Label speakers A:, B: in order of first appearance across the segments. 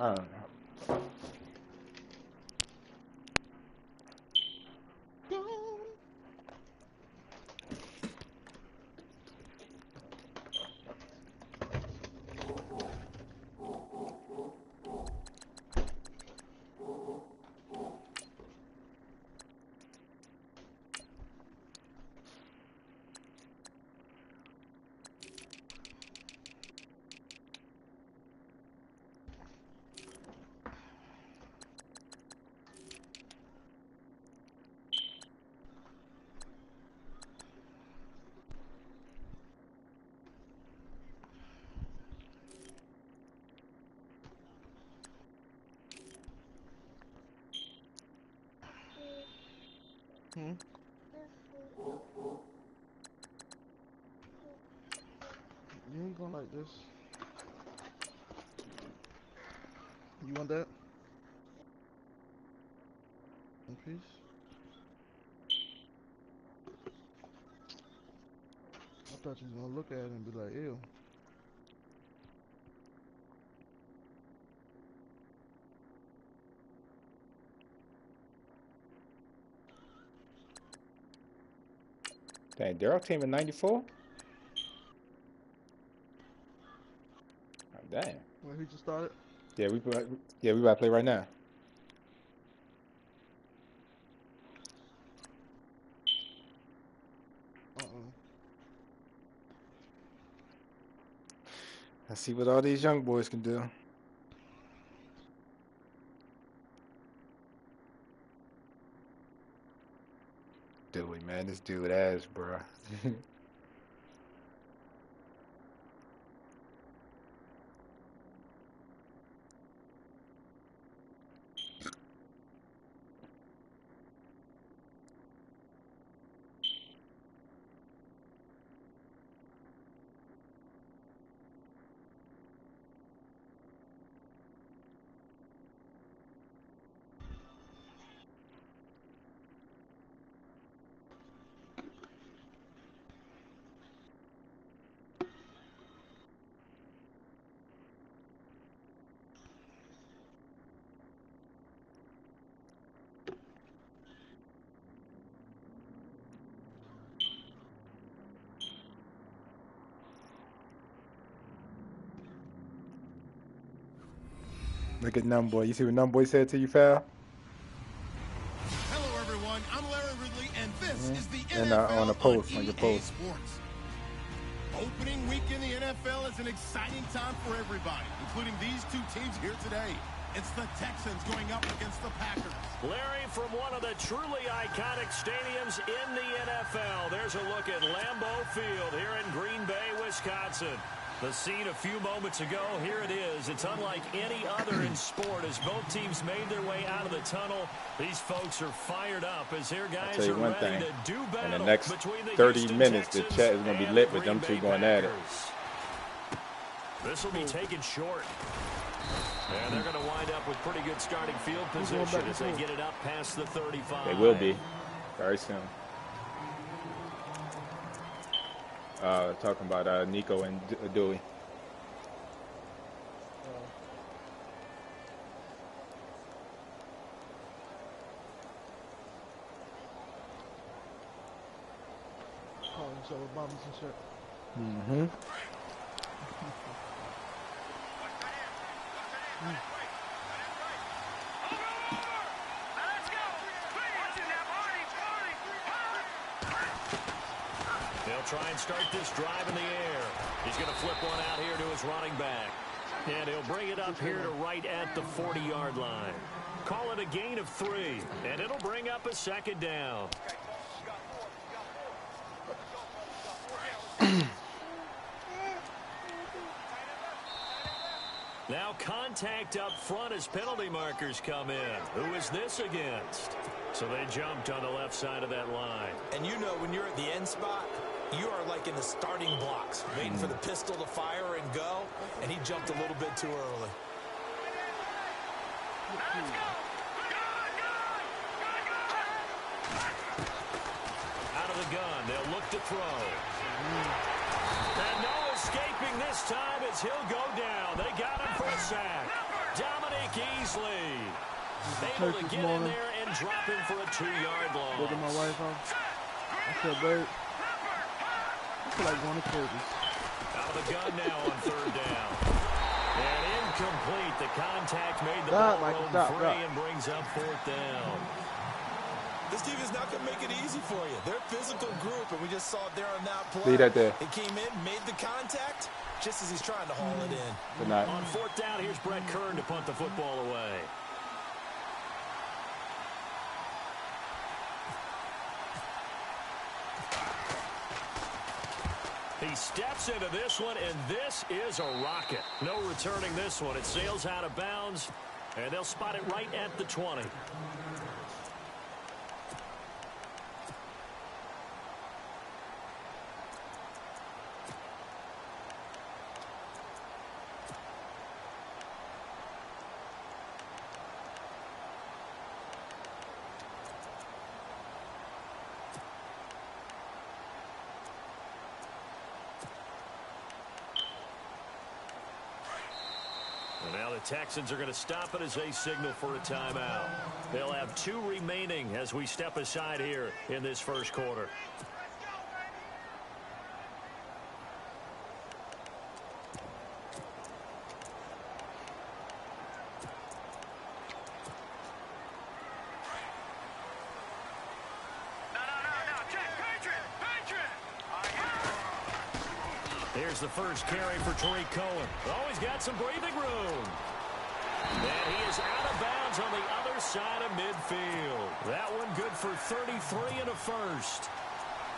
A: I don't know.
B: Hmm? You ain't going like this. You want that? One piece? I thought you was gonna look at it and be like, ew.
A: Dang, Daryl came in 94? Oh, damn.
B: Well, he just started?
A: Yeah, we about to play right now. Let's see what all these young boys can do. Dewey, man, this dude ass, bro. Look at Numboy. You see what Numboy said to you, Fal?
C: Hello, everyone. I'm Larry Ridley, and this is the NFL
A: on the post, on your post.
C: Sports. Opening week in the NFL is an exciting time for everybody, including these two teams here today. It's the Texans going up against the Packers.
D: Larry, from one of the truly iconic stadiums in the NFL, there's a look at Lambeau Field here in Green Bay, Wisconsin. The scene a few moments ago, here it is. It's unlike any other in sport as both teams made their way out of the tunnel. These folks are fired up as their guys are ready to do battle.
A: In the next 30 minutes, the chat is going to be lit with them two going at it.
D: This will be taken short. And they're going to wind up with pretty good starting field position as they get it up past the 35.
A: They will be very soon. Talking about Nico and Dewey.
B: Calling each other bums and shit.
A: Mm-hmm.
D: They'll try and start this drive in the air. He's going to flip one out here to his running back. And he'll bring it up here to right at the 40-yard line. Call it a gain of 3, and it'll bring up a second down. Now contact up front as penalty markers come in. Who is this against? So they jumped on the left side of that line.
E: And you know when you're at the end spot, you are like in the starting blocks, waiting for the pistol to fire and go, and he jumped a little bit too early.
D: Out of the gun, they'll look to throw. And no escaping this time as he'll go down. They got him for a sack. Dominic Easley able to get in there and drop him for a 2-yard loss.
B: Look at my wife off. I said, babe, I feel like going to Kirby's.
D: Out of the gun now on 3rd down. And incomplete. The contact made the ball roam free and brings up 4th down.
E: This team is not going to make it easy for you. They're a physical group, and we just saw it there on that play.
A: See that there.
E: It came in, made the contact, just as he's trying to haul it in.
A: Good night.
D: On 4th down, here's Brett Kern to punt the football away. He steps into this one, and this is a rocket. No returning this one. It sails out of bounds, and they'll spot it right at the 20. Now the Texans are going to stop it as they signal for a timeout. They'll have 2 remaining as we step aside here in this first quarter. Here's the first carry for Tariq Cohen. Oh, he's got some breathing room. And he is out of bounds on the other side of midfield. That one good for 33 and a first.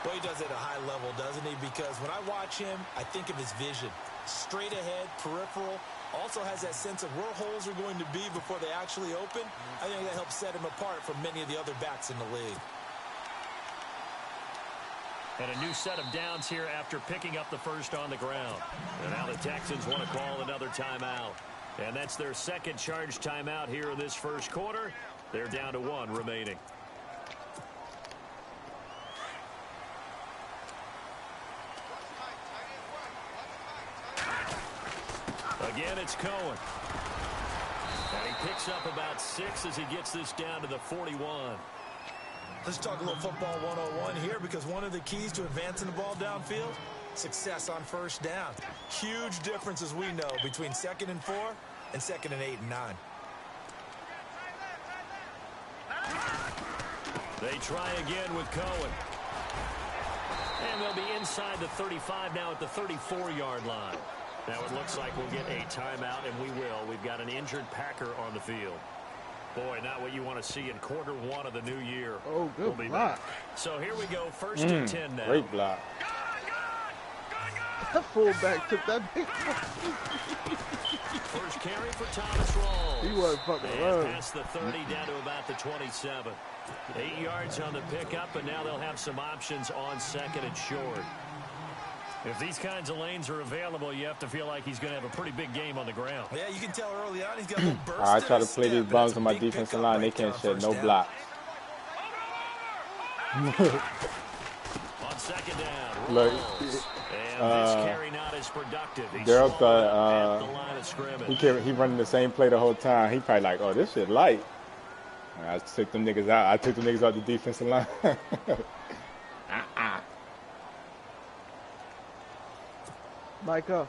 E: Well, he does it at a high level, doesn't he? Because when I watch him, I think of his vision. Straight ahead, peripheral. Also has that sense of where holes are going to be before they actually open. I think that helps set him apart from many of the other backs in the league.
D: And a new set of downs here after picking up the first on the ground. And now the Texans want to call another timeout. And that's their second charge timeout here in this first quarter. They're down to 1 remaining. Again, it's Cohen. And he picks up about 6 as he gets this down to the 41.
E: Let's talk a little football 101 here, because one of the keys to advancing the ball downfield, success on first down. Huge difference, as we know, between 2nd and 4 and 2nd and 8 and 9.
D: They try again with Cohen. And they'll be inside the 35 now at the 34-yard line. Now it looks like we'll get a timeout, and we will. We've got an injured Packer on the field. Boy, not what you want to see in quarter 1 of the new year.
B: Oh, good
D: we'll
B: block.
D: So here we go, 1st and 10 now.
A: Great block.
B: That fullback took that big
D: First carry for Thomas Rawls.
B: He wasn't fucking
D: and
B: around.
D: past the 30 down to about the 27. 8 yards on the pickup, and now they'll have some options on 2nd and short. If these kinds of lanes are available, you have to feel like he's going to have a pretty big game on the ground.
E: Yeah, you can tell early on he's got a little burst.
A: I try to play these bums on my defensive line. They can't shed no block.
D: On 2nd down,
A: Look,
D: and this carry not as productive.
A: Daryl
D: At
A: thought
D: the line of scrimmage.
A: he running the same play the whole time. He probably like, oh, this shit light. And I took them niggas out. I took them niggas out the defensive line.
B: Mike up.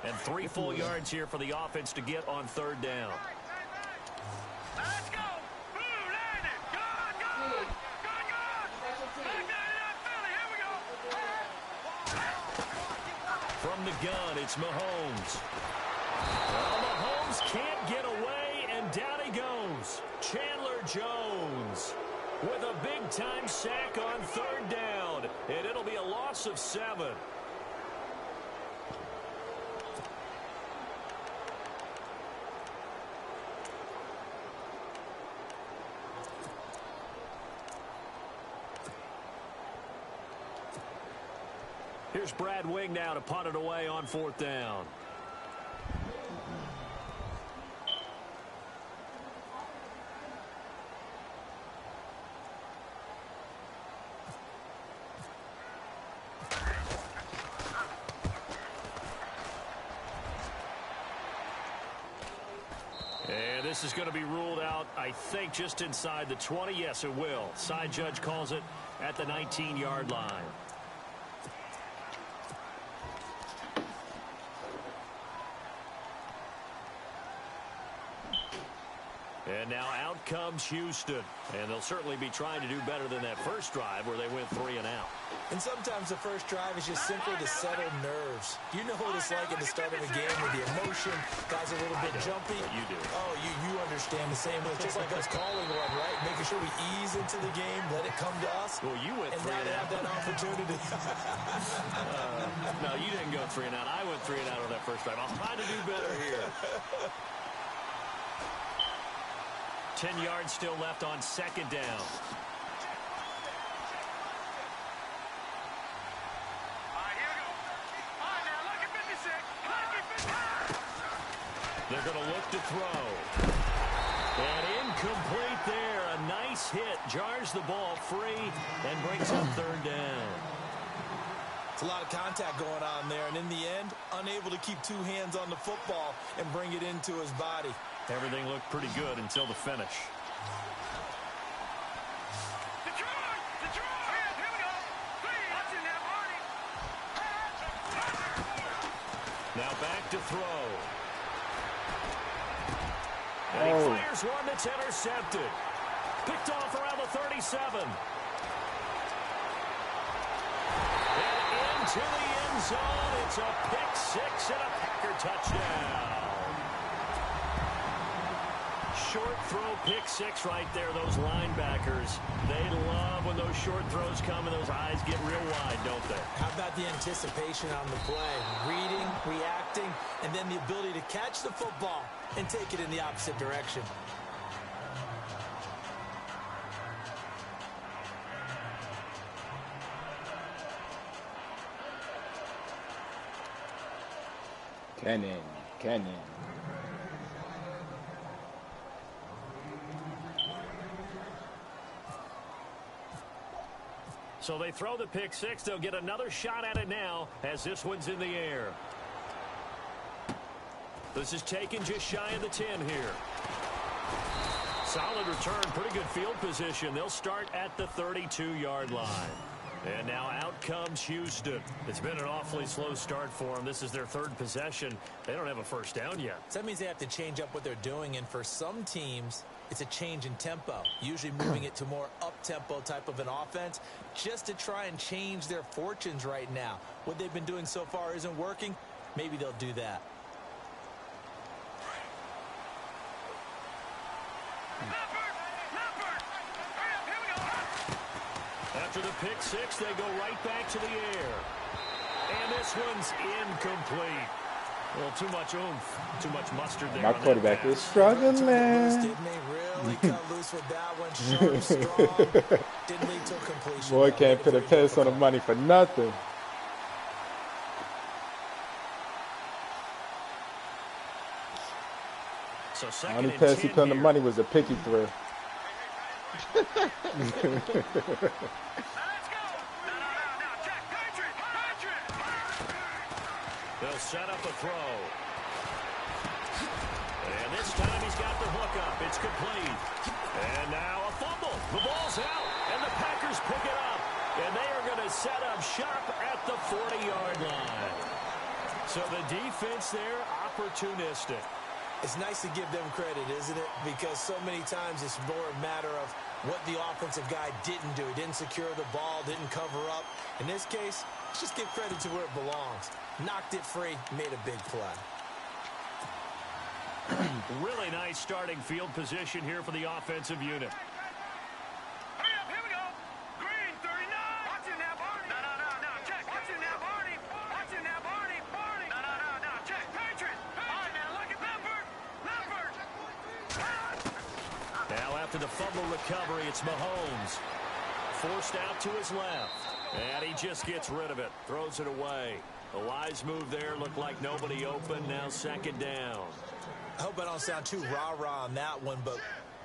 D: And 3 full yards here for the offense to get on 3rd down.
F: Let's go.
D: From the gun, it's Mahomes. Well, Mahomes can't get away, and down he goes. Chandler Jones with a big-time sack on 3rd down, and it'll be a loss of 7. Here's Brad Wing now to punt it away on 4th down. And this is going to be ruled out, I think, just inside the 20. Yes, it will. Side judge calls it at the 19-yard line. And now out comes Houston. And they'll certainly be trying to do better than that first drive where they went 3 and out.
E: And sometimes the first drive is just simply to settle nerves. You know what it's like at the start of a game with the emotion. Guys are a little bit jumpy.
D: You do.
E: Oh, you understand the same way. It's just like us calling one, right? Making sure we ease into the game, let it come to us.
D: Well, you went
E: and
D: 3
E: now
D: and
E: they
D: out.
E: have that opportunity.
D: No, you didn't go 3 and out. I went 3 and out on that first drive. I'll try to do better here. 10 yards still left on second down. They're going to look to throw. And incomplete there. A nice hit. Jars the ball free and brings up third down.
E: It's a lot of contact going on there. And in the end, unable to keep 2 hands on the football and bring it into his body.
D: Everything looked pretty good until the finish. Now back to throw. And he fires one that's intercepted. Picked off around the 37. And into the end zone. It's a pick 6 and a Packer touchdown. Short throw pick 6 right there. Those linebackers, they love when those short throws come and those eyes get real wide, don't they?
E: How about the anticipation on the play? Reading, reacting, and then the ability to catch the football and take it in the opposite direction.
A: Canyon.
D: So they throw the pick 6. They'll get another shot at it now as this one's in the air. This is taken just shy of the 10 here. Solid return. Pretty good field position. They'll start at the 32-yard line. And now out comes Houston. It's been an awfully slow start for them. This is their 3rd possession. They don't have a first down yet.
E: So that means they have to change up what they're doing. And for some teams, it's a change in tempo, usually moving it to more up-tempo type of an offense just to try and change their fortunes right now. What they've been doing so far isn't working. Maybe they'll do that.
D: After the pick 6, they go right back to the air. And this one's incomplete. Well, too much oomph, too much mustard there.
A: My quarterback is struggling.
E: Didn't really cut loose with that one. Sharp, strong. Didn't lead to a completion.
A: Boy can't put a pass on the money for nothing.
D: So
A: The only pass he put on the money was a picky throw.
D: They'll set up a throw. And this time he's got the hook up. It's complete. And now a fumble. The ball's out. And the Packers pick it up. And they are going to set up shop at the 40-yard line. So the defense there, opportunistic.
E: It's nice to give them credit, isn't it? Because so many times it's more a matter of what the offensive guy didn't do. He didn't secure the ball, didn't cover up. In this case, let's just give credit to where it belongs. Knocked it free, made a big play.
D: Really nice starting field position here for the offensive unit.
F: Hurry up, here we go. Green, 39. Watch it now, Barney. No, check. Watch it now, Barney. Watch it now, Barney. No, check. Patriot. All right, now, look at Leopard.
D: Now after the fumble recovery, it's Mahomes. Forced out to his left. And he just gets rid of it. Throws it away. A wise move there. Looked like nobody open. Now second down.
E: I hope I don't sound too rah-rah on that one, but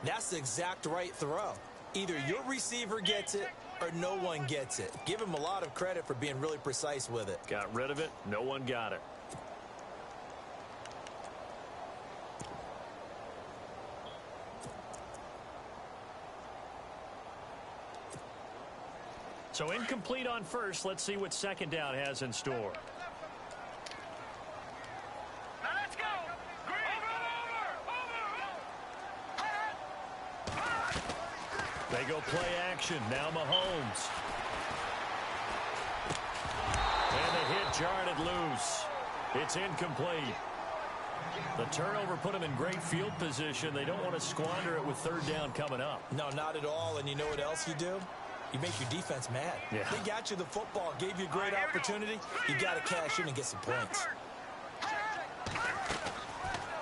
E: that's the exact right throw. Either your receiver gets it or no one gets it. Give him a lot of credit for being really precise with it.
D: Got rid of it. No one got it. So incomplete on first. Let's see what second down has in store.
F: Now let's go. Green. Over.
D: They go play action. Now Mahomes. And the hit jarred it loose. It's incomplete. The turnover put them in great field position. They don't want to squander it with third down coming up.
E: No, not at all. And you know what else you do? You make your defense mad.
D: Yeah.
E: They got you the football, gave you a great opportunity. You got to cash in and get some points.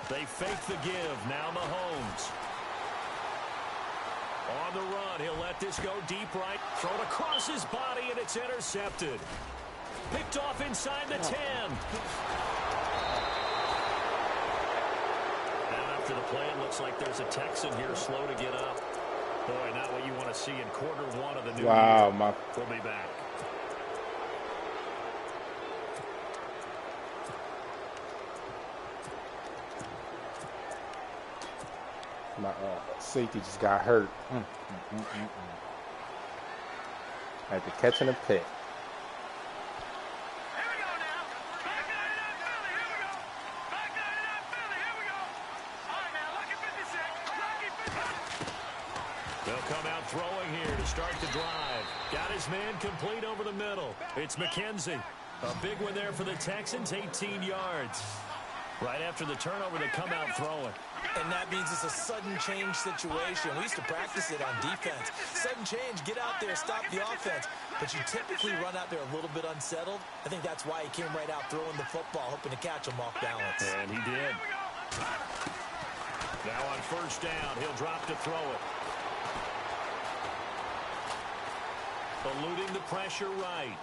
D: They fake the give. Now Mahomes. On the run, he'll let this go deep right. Thrown across his body, and it's intercepted. Picked off inside the 10. Now after the play, it looks like there's a Texan here slow to get up. Boy, not what you want to see in quarter one of the new year. We'll be back.
A: My safety just got hurt. I had to catch in a pick.
D: Throwing here to start the drive. Got his man complete over the middle. It's McKenzie. A big one there for the Texans, 18 yards. Right after the turnover, they come out throwing.
E: And that means it's a sudden change situation. We used to practice it on defense. Sudden change, get out there, stop the offense. But you typically run out there a little bit unsettled. I think that's why he came right out throwing the football, hoping to catch him off balance.
D: And he did. Now on first down, he'll drop to throw it. Eluding the pressure right.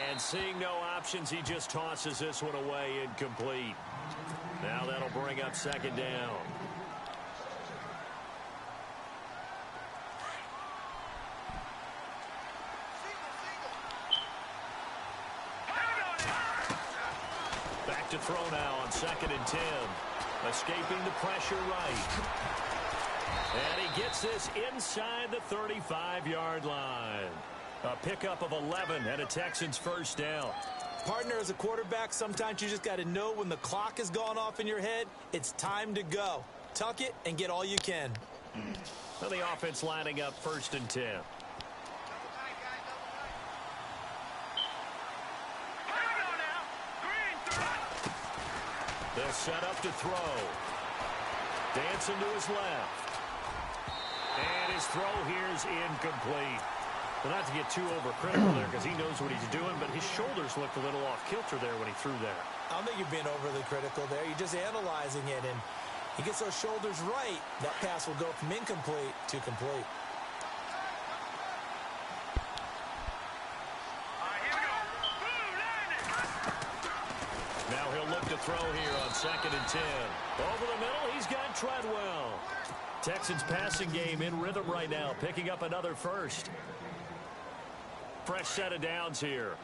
D: And seeing no options, he just tosses this one away, incomplete. Now that'll bring up second down. Back to throw now on 2nd and 10. Escaping the pressure right. And he gets this inside the 35-yard line. A pickup of 11 and a Texans first down.
E: Partner, as a quarterback, sometimes you just got to know when the clock has gone off in your head, it's time to go. Tuck it and get all you can.
D: Well, the offense lining up 1st and 10. They'll set up to throw. Dancing to his left. And his throw here is incomplete. Well, not to get too overcritical there because he knows what he's doing, but his shoulders looked a little off-kilter there when he threw there.
E: I don't think you're being overly critical there. You're just analyzing it, and he gets those shoulders right. That pass will go from incomplete to complete.
D: Now he'll look to throw here on 2nd and 10. Over the middle, he's got Treadwell. Texans passing game in rhythm right now, picking up another first. Fresh set of downs here.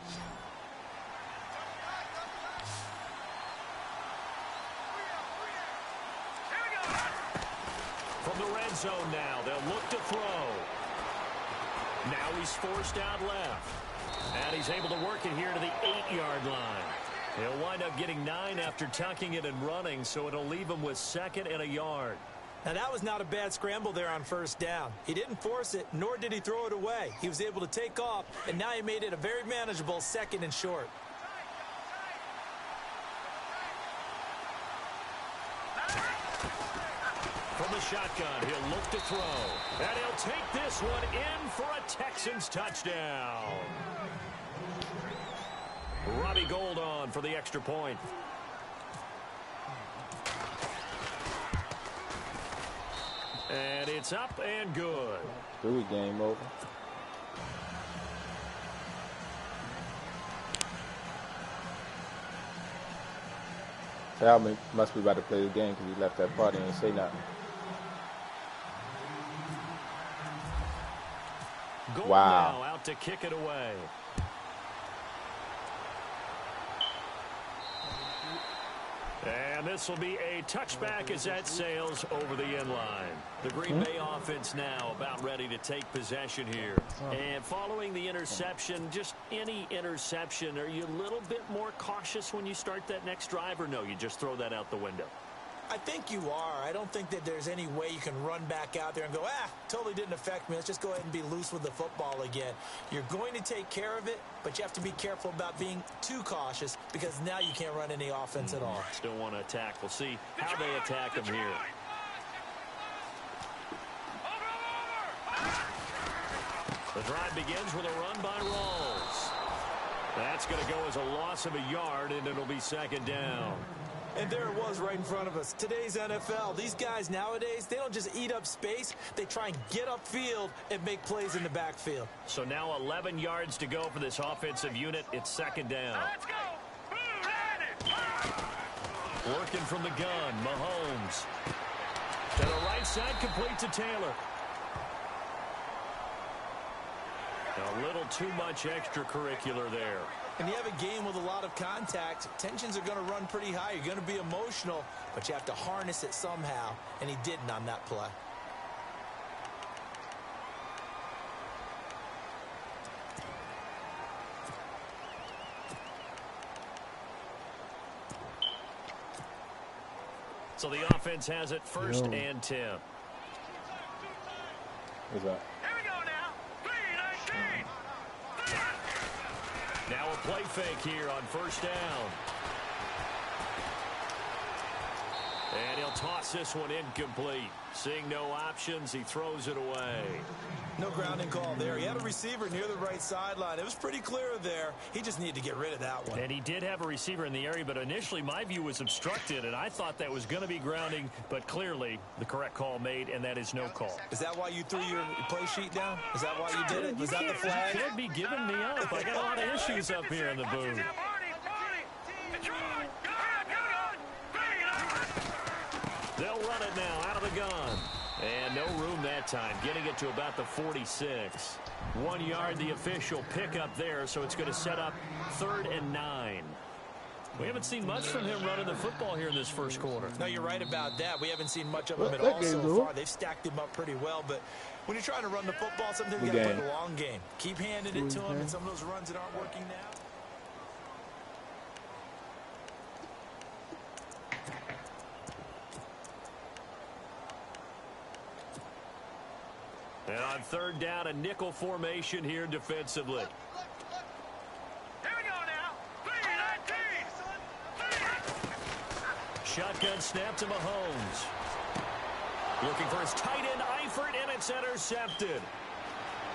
D: From the red zone now, they'll look to throw. Now he's forced out left. And he's able to work it here to the 8-yard line. He'll wind up getting 9 after tucking it and running, so it'll leave him with 2nd and a yard.
E: Now, that was not a bad scramble there on first down. He didn't force it, nor did he throw it away. He was able to take off, and now he made it a very manageable 2nd and short.
D: From the shotgun, he'll look to throw. And he'll take this one in for a Texans touchdown. Robbie Gould on for the extra point. And it's up and good.
A: Through game over. Talman must be about to play the game because he left that party and didn't say nothing.
D: Gould
A: Wow.
D: now out to kick it away. And this will be a touchback as that sails over the end line. The Green Bay offense now about ready to take possession here. And following the interception, just any interception, are you a little bit more cautious when you start that next drive, or no, you just throw that out the window?
E: I think you are. I don't think that there's any way you can run back out there and go, totally didn't affect me. Let's just go ahead and be loose with the football again. You're going to take care of it, but you have to be careful about being too cautious because now you can't run any offense at all.
D: Still want to attack. We'll see how they attack them here. The drive begins with a run by Rawls. That's going to go as a loss of a yard, and it'll be second down.
E: And there it was right in front of us. Today's NFL, these guys nowadays, they don't just eat up space. They try and get upfield and make plays in the backfield.
D: So now 11 yards to go for this offensive unit. It's second down.
F: Let's go.
D: Working from the gun, Mahomes. To the right side, complete to Taylor. A little too much extracurricular there.
E: And you have a game with a lot of contact. Tensions are going to run pretty high. You're going to be emotional, but you have to harness it somehow, and he didn't on that play.
D: So the offense has it first and 10.
A: What's that?
F: Here we go now. 3-19.
D: Now a play fake here on first down. And he'll toss this one incomplete. Seeing no options, he throws it away.
E: No grounding call there. He had a receiver near the right sideline. It was pretty clear there. He just needed to get rid of that one.
D: And he did have a receiver in the area, but initially my view was obstructed, and I thought that was going to be grounding, but clearly the correct call made, and that is no call.
E: Is that why you threw your play sheet down? Is that why you did it? Was that the flag?
D: You can't be giving me up. I got a lot of issues up here in the booth. They'll run it now out of the gun. And no room that time, getting it to about the 46. 1 yard, the official pickup there, so it's going to set up 3rd and 9. We haven't seen much from him running the football here in this first quarter.
E: No, you're right about that. We haven't seen much of him at all so far. They've stacked him up pretty well, but when you're trying to run the football, sometimes you got to play the long game. Keep handing it to him, and some of those runs that aren't working now.
D: And on 3rd down, a nickel formation here defensively.
F: Here we go now. 3-19.
D: Shotgun snap to Mahomes. Looking for his tight end, Eifert, and it's intercepted.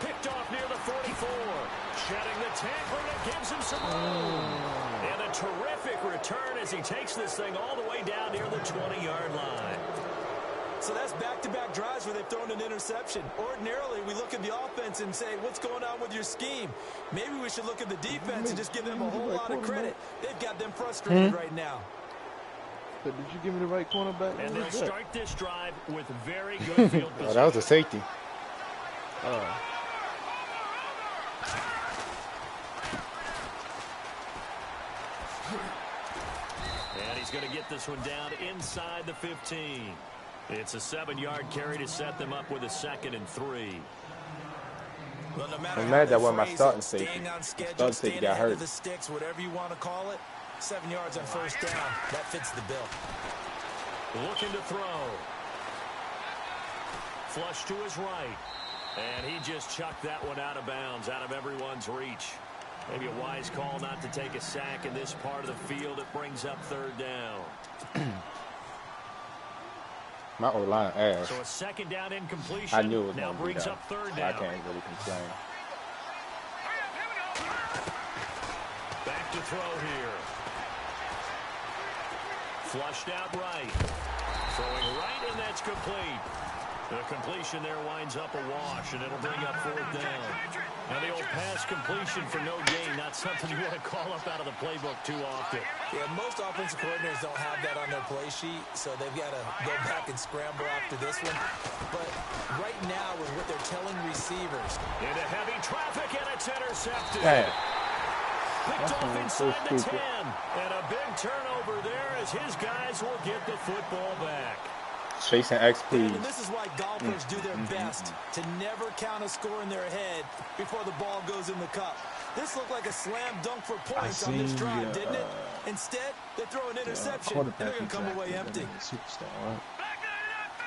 D: Picked off near the 44. Shedding the tackler that gives him some room. And a terrific return as he takes this thing all the way down near the 20-yard line.
E: So that's back-to-back drives where they've thrown an interception. Ordinarily, we look at the offense and say, what's going on with your scheme? Maybe we should look at the defense and just give them a whole lot of credit. They've got them frustrated right now.
B: Did you give me the right cornerback?
D: And they'll start this drive with very good field position.
A: Oh, that was a safety.
D: And he's going to get this one down inside the 15. It's a 7-yard carry to set them up with a 2nd and 3.
E: Well, no matter
A: I'm mad that wasn't my
E: phrase
A: starting
E: it,
A: safety.
E: staying on schedule,
A: Starting safety
E: staying
A: got
E: ahead
A: hurt.
E: of the sticks, whatever you want to call it, 7 yards on first down. That fits the bill.
D: Looking to throw. Flush to his right. And he just chucked that one out of bounds, out of everyone's reach. Maybe a wise call not to take a sack in this part of the field. It brings up 3rd down.
A: My O-line ass.
D: So a 2nd down incompletion.
A: I knew it was
D: now
A: going to be
D: brings
A: that.
D: up 3rd
A: I
D: down.
A: can't really complain.
D: Back to throw here. Flushed out right. Throwing right, and that's complete. The completion there winds up a wash, and it'll bring up 4th down. Now the old pass completion for no gain, not something you want to call up out of the playbook too often.
E: Yeah, most offensive coordinators don't have that on their play sheet, so they've got to go back and scramble after this one. But right now, with what they're telling receivers.
D: Into heavy traffic, and it's intercepted.
A: Hey.
D: Picked off
B: so
D: inside the 10.
B: stupid.
D: And a big turnover there as his guys will get the football back.
A: Chasing XP.
E: And this is why golfers do their best to never count a score in their head before the ball goes in the cup. This looked like a slam dunk for points on this drive, didn't it? Instead, they throw an interception, and they're going to come away empty.
B: Superstar, right?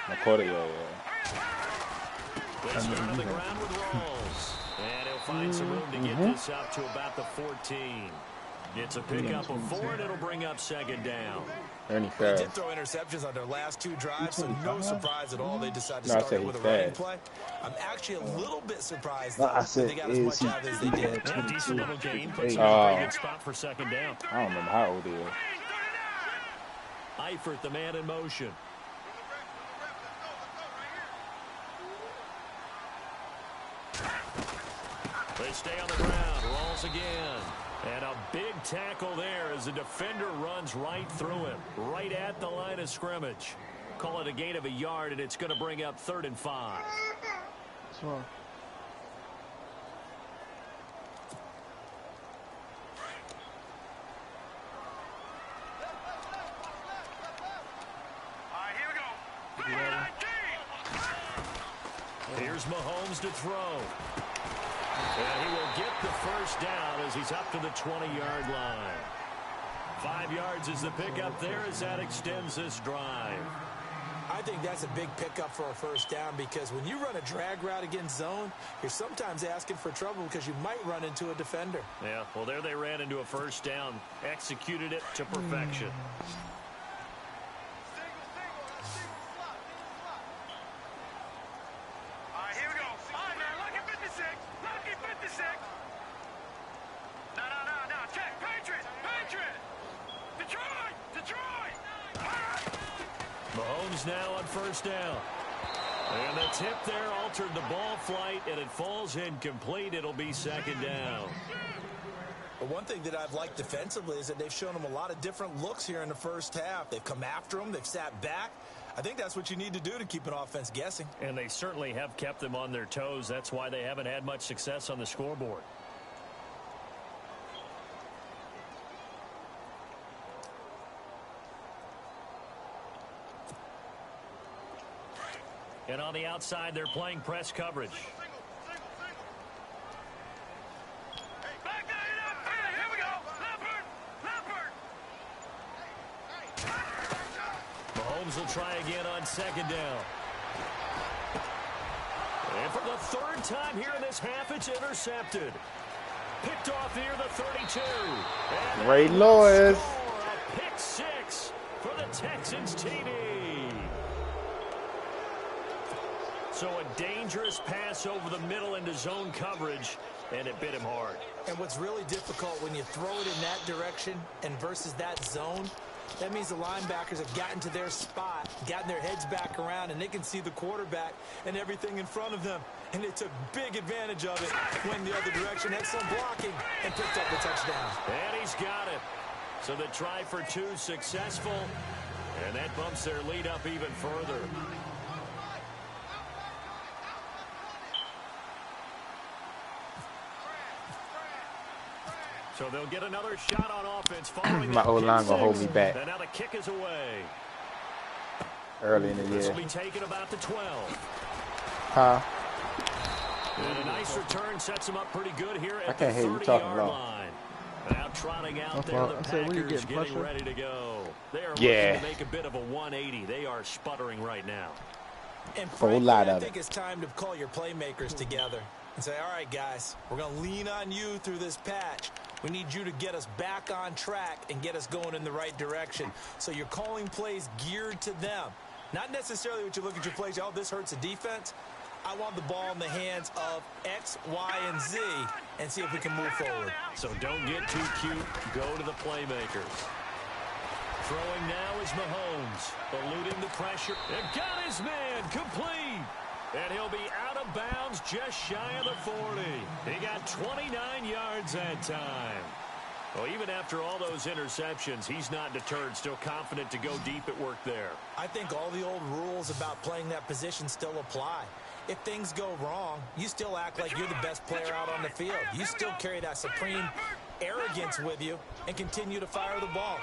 A: I caught it, yeah.
D: Let's go to the ground with Rawls. And he'll find some room to get this up to about the 14. It's a pickup of 4, and it'll bring up second down.
A: Ernie
E: They
A: fast.
E: did throw interceptions on their last 2 drives, so no surprise at all they decided to
A: No, I
E: start
A: said
E: it with a
A: he's
E: running
A: fast.
E: play. I'm actually a little bit surprised,
B: No,
E: though,
B: I
E: that
B: said
E: they got as much
B: is he-
E: out of it as they did.
D: Yeah, decent little gain. Puts him in
A: Oh.
D: a pretty good spot for second down.
A: I don't remember how old he is.
D: Eifert, the man in motion. They stay on the ground. Rolls again. And a big tackle there as the defender runs right through him, right at the line of scrimmage. Call it a gain of a yard, and it's going to bring up 3rd and 5.
B: What's wrong?
F: All right, here we go.
D: Here's Mahomes to throw. And he will get the first down as he's up to the 20-yard line. 5 yards is the pickup there as that extends this drive.
E: I think that's a big pickup for a first down because when you run a drag route against zone, you're sometimes asking for trouble because you might run into a defender.
D: Yeah, well, there they ran into a first down, executed it to perfection.
F: All right, here we go. All right, man, lucky 56. Lucky 56. No. Check. Patriot. Detroit.
D: Mahomes now on first down. And the tip there altered the ball flight, and it falls incomplete. It'll be second down.
E: But one thing that I've liked defensively is that they've shown them a lot of different looks here in the first half. They've come after them. They've sat back. I think that's what you need to do to keep an offense guessing.
D: And they certainly have kept them on their toes. That's why they haven't had much success on the scoreboard. And on the outside, they're playing press coverage.
F: Back that it up. Hey, here we go. Leopard.
D: Mahomes will try again on second down. And for the 3rd time here in this half, it's intercepted. Picked off near the 32. And
A: Ray Lewis.
D: a pick 6 for the Texans TD. So a dangerous pass over the middle into zone coverage, and it bit him hard.
E: And what's really difficult when you throw it in that direction and versus that zone, that means the linebackers have gotten to their spot, gotten their heads back around, and they can see the quarterback and everything in front of them. And they took big advantage of it, went the other direction, excellent blocking, and picked up the touchdown.
D: And he's got it. So the try for 2 successful, and that bumps their lead up even further. So they'll get another shot on offense following
A: My
D: that
A: O-line
D: pick
A: gonna hold
D: six.
A: me back.
D: And now the kick is away.
A: Early in the
D: This
A: year.
D: will be taken about the 12.
A: Huh?
D: And a nice return sets them up pretty good here
A: I
D: at the
A: can't hear you talking
D: 30-yard
A: loud.
D: line. Now trotting out there,
B: well,
D: the
B: I said, when you
D: Packers
B: getting
D: getting
B: pressure?
D: ready to go. They are
A: Yeah.
D: looking to make a bit of a 180. They are sputtering right now.
E: And
A: Whole
E: frankly,
A: lot
E: I
A: of
E: think it's time to call your playmakers together and say, all right, guys, we're going to lean on you through this patch. We need you to get us back on track and get us going in the right direction. So you're calling plays geared to them. Not necessarily what you look at your plays, oh, this hurts the defense. I want the ball in the hands of X, Y, and Z and see if we can move forward.
D: So don't get too cute. Go to the playmakers. Throwing now is Mahomes, eluding the pressure. And got his man complete. And he'll be out of bounds just shy of the 40. He got 29 yards that time. Well, even after all those interceptions, he's not deterred, still confident to go deep at work there.
E: I think all the old rules about playing that position still apply. If things go wrong, you still act like you're the best player out on the field. You still carry that supreme arrogance with you and continue to fire the ball.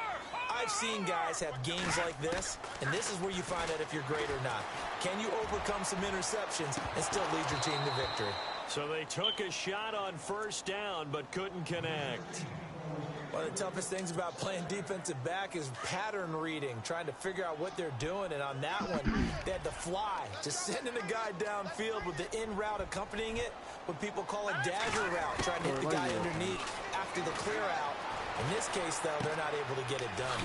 E: I've seen guys have games like this, and this is where you find out if you're great or not. Can you overcome some interceptions and still lead your team to victory?
D: So they took a shot on first down but couldn't connect.
E: One of the toughest things about playing defensive back is pattern reading, trying to figure out what they're doing. And on that one, they had to fly, just sending a guy downfield with the in route accompanying it, what people call a dagger route, trying to hit the guy underneath after the clear out. In this case, though, they're not able to get it done.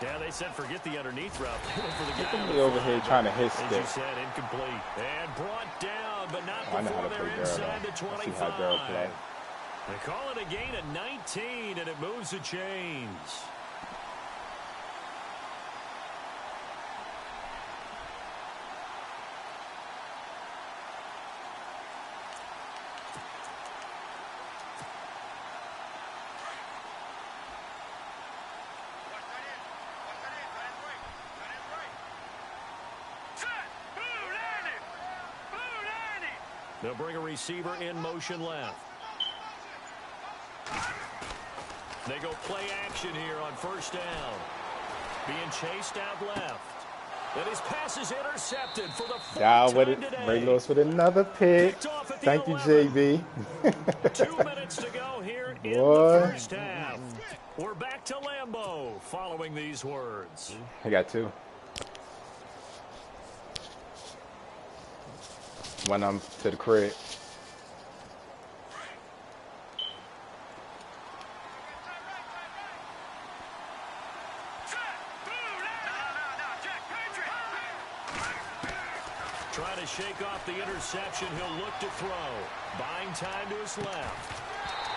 D: Yeah, they said forget the underneath route. They went for the guy
A: over here trying to hit
D: stick. As you said, incomplete. And brought down, but not before they're inside the 25. They call it a gain of 19, and it moves the chains. They'll bring a receiver in motion left. They go play action here on first down. Being chased out left. And his pass is intercepted for the fourth time today.
A: Ray Lewis with another pick. Thank you, JB.
D: 2 minutes to go here in the first half. We're back to Lambeau following these words.
A: I got two. When I'm to the crib.
D: Trying to shake off the interception. He'll look to throw. Buying time to his left.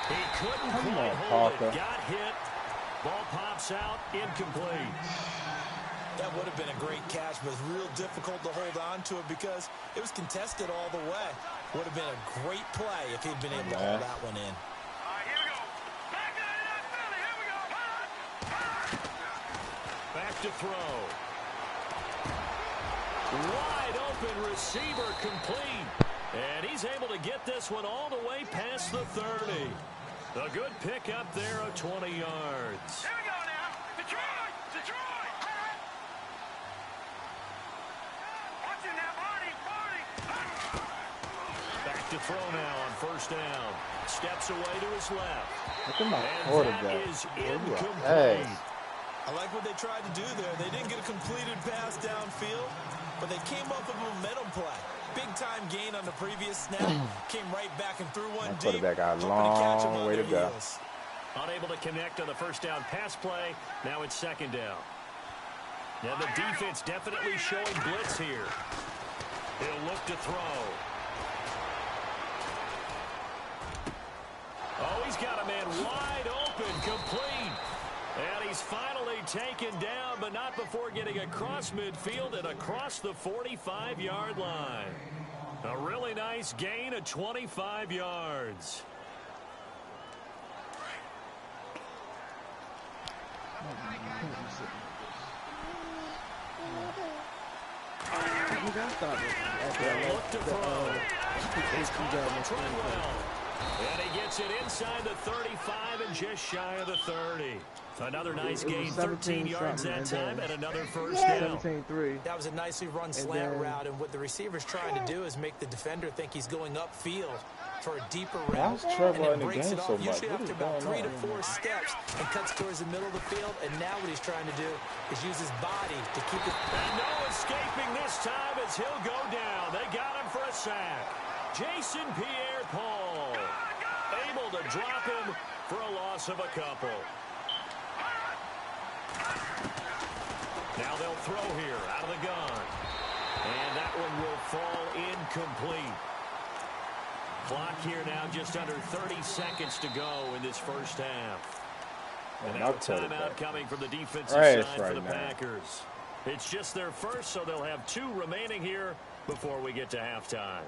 D: He couldn't quite hold it. Got hit. Ball pops out. Incomplete.
E: That would have been a great catch, but it's real difficult to hold on to it because it was contested all the way. Would have been a great play if he'd been able to hold that one in.
F: All right, here we go. Back to that Philly. Here we go.
D: Back to throw. Wide open receiver complete. And he's able to get this one all the way past the 30. A good pickup there of 20 yards.
F: Here we go now. Detroit. Detroit. Watching now, Barney.
D: Back to throw now on first down. Steps away to his left.
A: Look at my
D: quarterback. That is incomplete.
E: I like what they tried to do there. They didn't get a completed pass downfield, but they came up with a momentum play. Big-time gain on the previous snap. Came right back and threw one deep.
A: Quarterback got a long way to go.
D: Unable to connect on the first down pass play. Now it's second down. Now the defense definitely showing blitz here. He'll look to throw. Oh, he's got a man wide open, complete. And he's finally taken down, but not before getting across midfield and across the 45-yard line. A really nice gain of 25 yards. Look to throw. He's caught from Treadwell. And he gets it inside the 35 and just shy of the 30. Another nice gain, 13 yards that time, and another first down.
B: 17-3.
E: That was a nicely run slant route, and what the receiver's trying to do is make the defender think he's going upfield for a deeper route. And it breaks it off usually after about 3 to 4 steps and cuts towards the middle of the field. And now what he's trying to do is use his body to keep it.
D: And no escaping this time as he'll go down. They got him for a sack. Jason Pierre-Paul able to drop him for a loss of a couple. Now they'll throw here out of the gun. And that one will fall incomplete. Clock here now just under 30 seconds to go in this first half. And now a timeout coming from the defensive side for the Packers. It's just their first, so they'll have 2 remaining here before we get to halftime.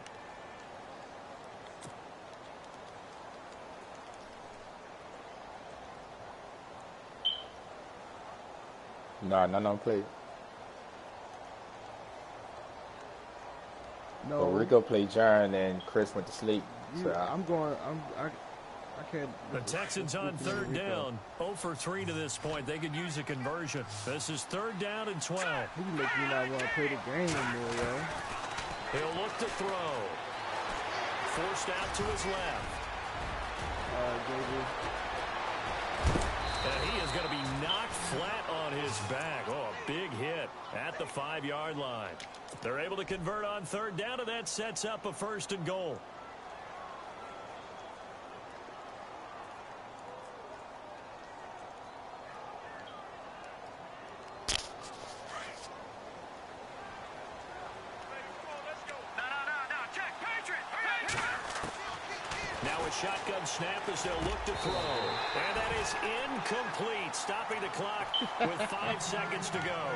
A: Nah, none on play.
B: No.
A: But Rico played Jaron and Chris went to sleep. So
B: I'm going.
D: The Texans on third down. 0 for 3 to this point. They could use a conversion. This is 3rd down and 12.
B: He make me not want to play the game anymore, yo.
D: He'll look to throw. Forced out to his left. And he is going to be knocked flat on his back. Oh, a big hit at the 5-yard line. They're able to convert on 3rd down, and that sets up a 1st and goal. Now a shotgun snap as they'll look to throw. And that is incomplete, stopping the clock with 5 seconds to go.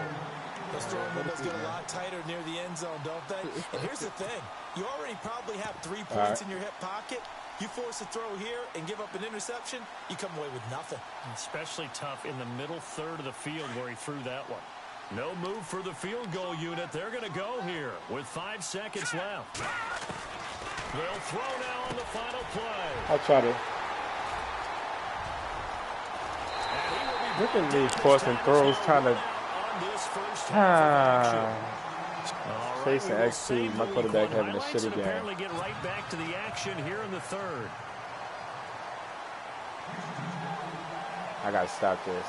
E: Those throwing windows get a lot tighter near the end zone, don't they? And here's the thing. You already probably have 3 points in your hip pocket. You force a throw here and give up an interception, you come away with nothing.
D: Especially tough in the middle third of the field where he threw that one. No move for the field goal unit. They're going to go here with 5 seconds left. They'll throw now on the final play.
A: I'll try to. Look at me forcing throws, trying to. Chasing XP, my quarterback having a shitty game.
D: Apparently get right back to the action here in the 3rd.
A: I gotta stop this.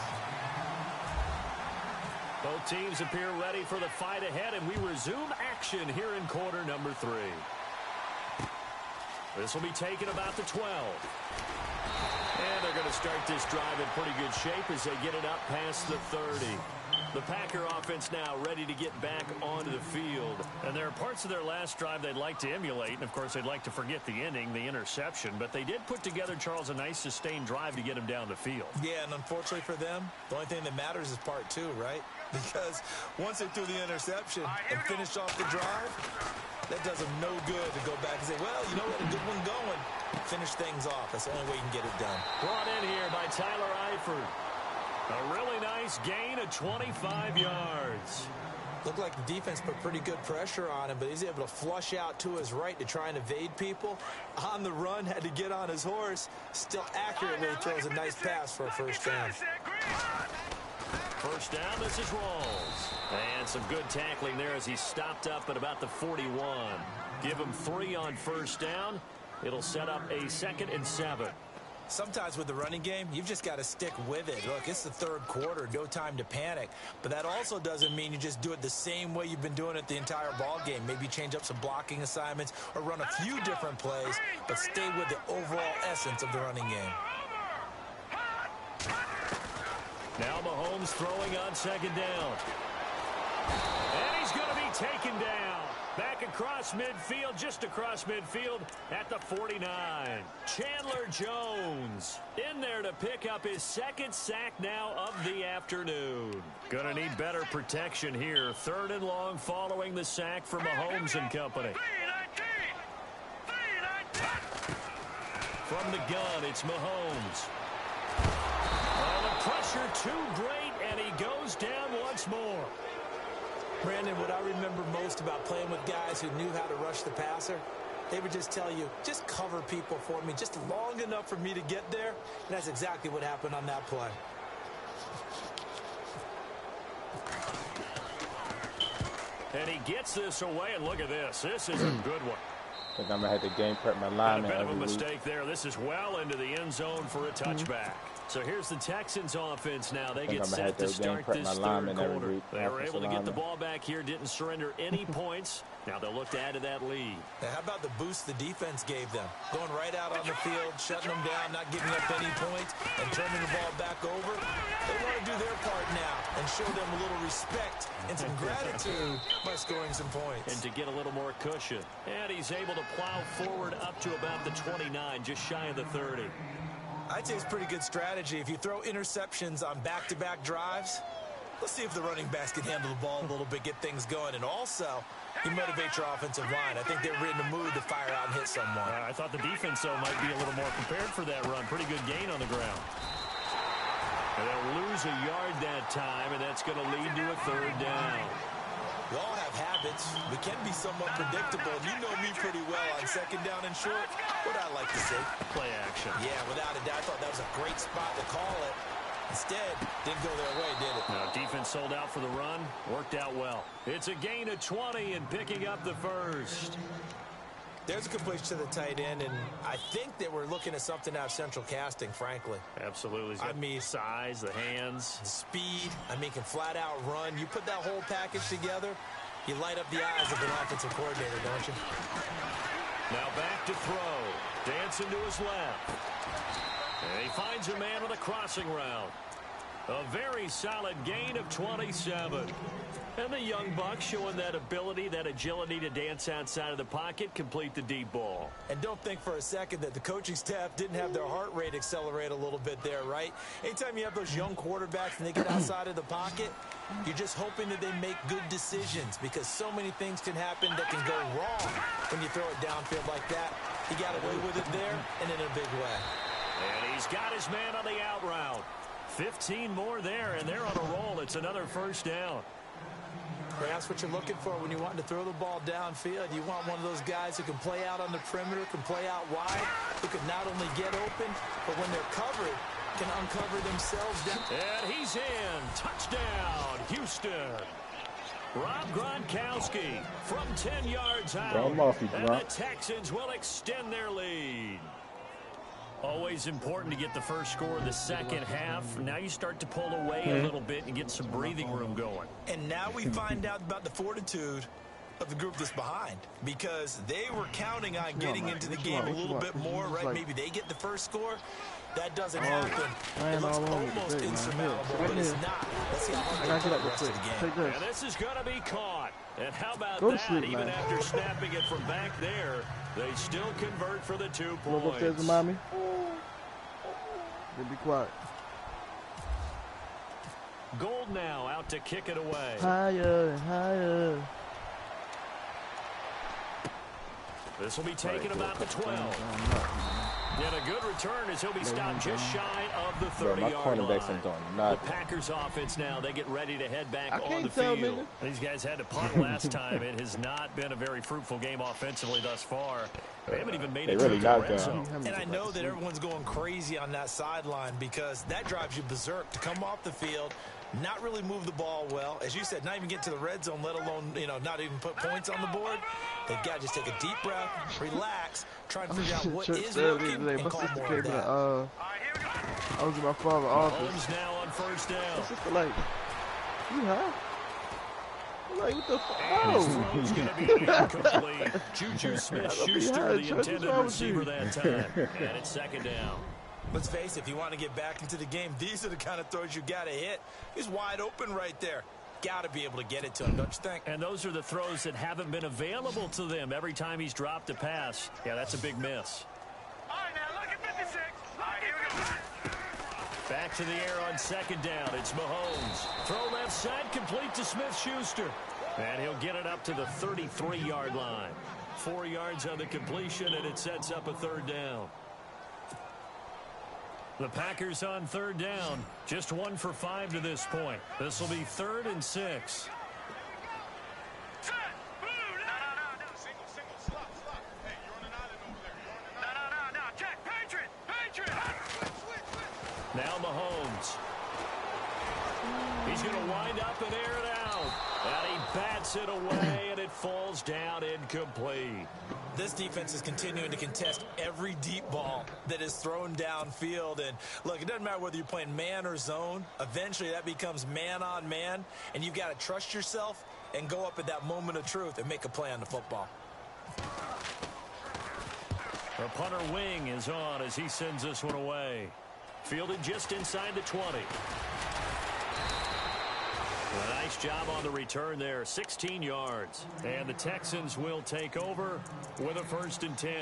D: Both teams appear ready for the fight ahead, and we resume action here in quarter number 3. This will be taken about the 12. And they're going to start this drive in pretty good shape as they get it up past the 30. The Packer offense now ready to get back onto the field. And there are parts of their last drive they'd like to emulate. And, of course, they'd like to forget the inning, the interception. But they did put together, Charles, a nice sustained drive to get them down the field.
E: Yeah, and unfortunately for them, the only thing that matters is part 2, right? Because once they threw the interception and finished off the drive, that does them no good to go back and say, well, you know what, a good one going. Finish things off. That's the only way you can get it done.
D: Brought in here by Tyler Eifert. A really nice gain of 25 yards.
E: Looked like the defense put pretty good pressure on him, but he's able to flush out to his right to try and evade people. On the run, had to get on his horse. Still accurately throws a nice pass for a 1st down.
D: 1st down, this is Rawls. And some good tackling there as he stopped up at about the 41. Give him 3 on 1st down. It'll set up a 2nd and 7.
E: Sometimes with the running game, you've just got to stick with it. Look, it's the 3rd quarter, no time to panic. But that also doesn't mean you just do it the same way you've been doing it the entire ball game. Maybe change up some blocking assignments or run a few different plays, but stay with the overall essence of the running game.
D: Now Mahomes throwing on 2nd down. And he's going to be taken down. Back across midfield, just across midfield at the 49. Chandler Jones in there to pick up his 2nd sack now of the afternoon. Going to need better protection here. 3rd and long following the sack for Mahomes and company. From the gun, it's Mahomes. Oh, the pressure too great, and he goes down once more.
E: Brandon, what I remember most about playing with guys who knew how to rush the passer, they would just tell you, just cover people for me, just long enough for me to get there. And that's exactly what happened on that play.
D: And he gets this away, and look at this. This is a good one.
A: I think I'm going to have to game prep my lineman.
D: A bit of a mistake there. This is well into the end zone for a touchback. So here's the Texans offense now. They get set to start this 3rd quarter. They were able to get the ball back here, didn't surrender any points. Now they'll look to add to that lead.
E: Now, how about the boost the defense gave them? Going right out on the field, shutting them down, not giving up any points, and turning the ball back over. They want to do their part now and show them a little respect and some gratitude by scoring some points.
D: And to get a little more cushion. And he's able to plow forward up to about the 29, just shy of the 30.
E: I'd say it's pretty good strategy. If you throw interceptions on back-to-back drives, let's see if the running backs can handle the ball a little bit, get things going. And also, you motivate your offensive line. I think they're in the mood to fire out and hit someone.
D: I thought the defense, though, might be a little more prepared for that run. Pretty good gain on the ground. And they'll lose a yard that time, and that's going to lead to a 3rd down.
E: We all have have habits. We can be somewhat predictable. You know me pretty well on second down and short. What I like to see.
D: Play action.
E: Yeah, without a doubt. I thought that was a great spot to call it. Instead, didn't go their way, did it?
D: Now, defense sold out for the run. Worked out well. It's a gain of 20 and picking up the first.
E: There's a completion to the tight end, and I think that we're looking at something out of central casting, frankly.
D: Absolutely.
E: I mean,
D: size, the hands.
E: Speed, can flat out run. You put that whole package together, you light up the eyes of an offensive coordinator, don't you?
D: Now back to throw. Dancing to his left. And he finds a man on a crossing route. A very solid gain of 27. And the young buck showing that ability, that agility to dance outside of the pocket, complete the deep ball.
E: And don't think for a second that the coaching staff didn't have their heart rate accelerate a little bit there, right? Anytime you have those young quarterbacks and they get outside of the pocket, you're just hoping that they make good decisions because so many things can happen that can go wrong when you throw it downfield like that. He got away with it there and in a big way.
D: And he's got his man on the out route. 15 more there, and they're on a roll. It's another first down.
E: That's what you're looking for when you want to throw the ball downfield. You want one of those guys who can play out on the perimeter, can play out wide, who can not only get open, but when they're covered, can uncover themselves down.
D: And he's in. Touchdown, Houston. Rob Gronkowski from 10 yards out.
A: Throw him off,
D: and the Texans will extend their lead. Always important to get the first score of the second half. Now you start to pull away a little bit and get some breathing room going.
E: And now we find out about the fortitude of the group that's behind because they were counting on getting into the game a little bit more, right? Maybe they get the first score. That doesn't happen. It looks almost insurmountable, but it's not. Let's see how hard they play the rest of the game.
D: And this is going to be caught. And how about that? Even after snapping it from back there, they still convert for the 2 points.
B: Look upstairs to mommy. Be quiet.
D: Gold now out to kick it away.
B: Higher, higher.
D: This will be taken about the 12. And a good return as he'll be stopped just shy of the 30-yard line. The Packers offense now, they get ready to head back on the field. These guys had to punt last time. It has not been a very fruitful game offensively thus far. They haven't even made it to the red zone.
E: And I know that everyone's going crazy on that sideline because that drives you berserk to come off the field, not really move the ball well. As you said, not even get to the red zone, let alone, not even put points on the board. They've got to just take a deep breath, relax, try and figure out what is working, and call more of that.
B: I was in my father's office.
D: Holmes now on first down.
B: Sister, like, you high? Like, what the fuck?
D: Oh! His throw's going to be incomplete. Juju Smith-Schuster, the intended receiver that time. And it's second down.
E: Let's face it, if you want to get back into the game, these are the kind of throws you got to hit. He's wide open right there. Got to be able to get it to him, don't you think?
D: And those are the throws that haven't been available to them every time he's dropped a pass. Yeah, that's a big miss.
F: All right, now look at 56. All right, here we go.
D: Back to the air on second down. It's Mahomes. Throw left side, complete to Smith-Schuster. And he'll get it up to the 33-yard line. 4 yards on the completion, and it sets up a third down. The Packers on third down. Just 1 for 5 to this point. This will be 3rd and 6. Now Mahomes. He's going to wind up and air it out. And he bats it away, and it falls down incomplete.
E: This defense is continuing to contest every deep ball that is thrown downfield. And, look, it doesn't matter whether you're playing man or zone. Eventually, that becomes man-on-man, and you've got to trust yourself and go up at that moment of truth and make a play on the football.
D: The punter wing is on as he sends this one away. Fielded just inside the 20. A nice job on the return there, 16 yards. And the Texans will take over with a 1st and 10.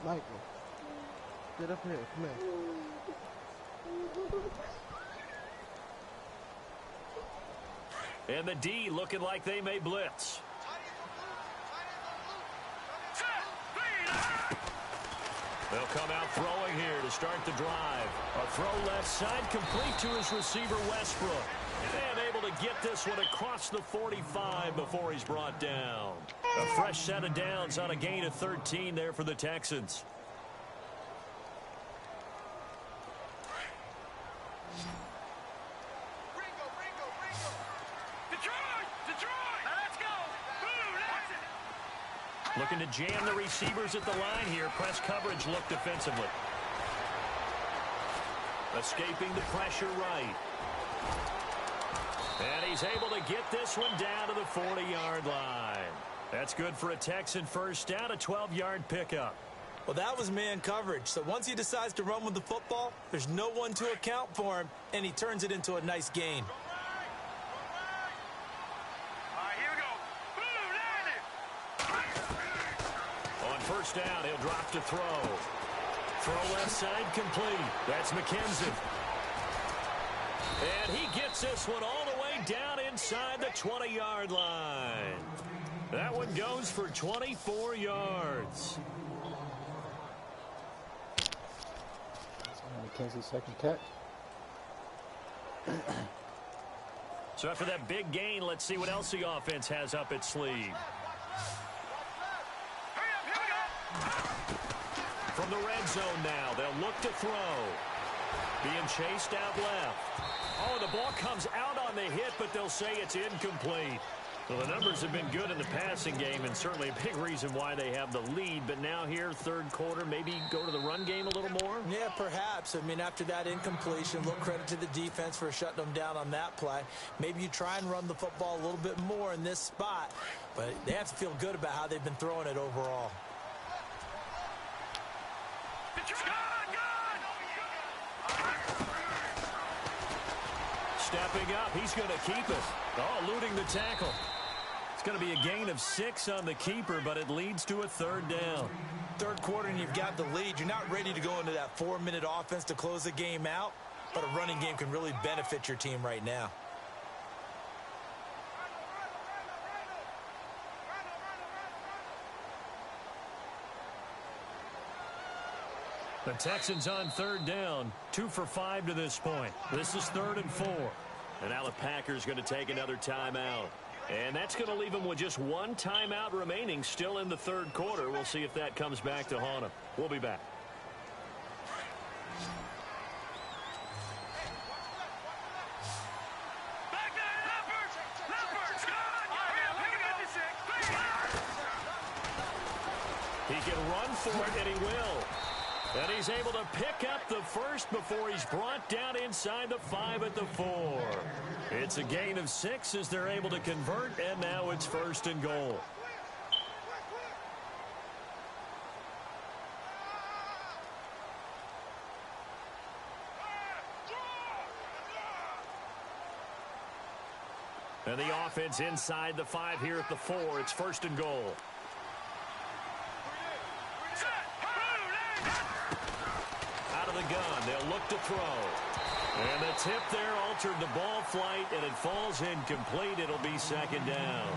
B: Michael, get up here, come here.
D: And the D looking like they may blitz. They'll come out throwing here to start the drive. A throw left side complete to his receiver, Westbrook. And able to get this one across the 45 before he's brought down. A fresh set of downs on a gain of 13 there for the Texans. Looking to jam the receivers at the line here. Press coverage look defensively. Escaping the pressure right. And he's able to get this one down to the 40-yard line. That's good for a Texan first down, a 12-yard pickup.
E: Well, that was man coverage. So once he decides to run with the football, there's no one to account for him, and he turns it into a nice gain.
D: First down, he'll drop to throw. Throw left side complete. That's McKenzie. And he gets this one all the way down inside the 20-yard line. That one goes for 24 yards.
A: McKenzie's second catch.
D: So after that big gain, let's see what else the offense has up its sleeve. From the red zone now, they'll look to throw. Being chased out left. Oh, the ball comes out on the hit, but they'll say it's incomplete. Well, the numbers have been good in the passing game, and certainly a big reason why they have the lead. But now here, third quarter, maybe go to the run game a little more?
E: Yeah, perhaps. I mean, after that incompletion, look, credit to the defense for shutting them down on that play. Maybe you try and run the football a little bit more in this spot. But they have to feel good about how they've been throwing it overall.
D: Stepping up, he's going to keep it. Oh, eluding the tackle. It's going to be a gain of 6 on the keeper, but it leads to a third down.
E: Third quarter and you've got the lead. You're not ready to go into that 4-minute offense to close the game out, but a running game can really benefit your team right now.
D: The Texans on third down, 2 for 5 to this point. This is 3rd and 4. And now the Packers going to take another timeout. And that's going to leave them with just one timeout remaining still in the third quarter. We'll see if that comes back to haunt them. We'll be back. He can run for it, and he will. And he's able to pick up the first before he's brought down inside the 5 at the 4. It's a gain of 6 as they're able to convert, and now it's 1st and goal. And the offense inside the 5 here at the 4. It's 1st and goal. The gun, they'll look to throw. And the tip there altered the ball flight, and it falls incomplete. It'll be 2nd down.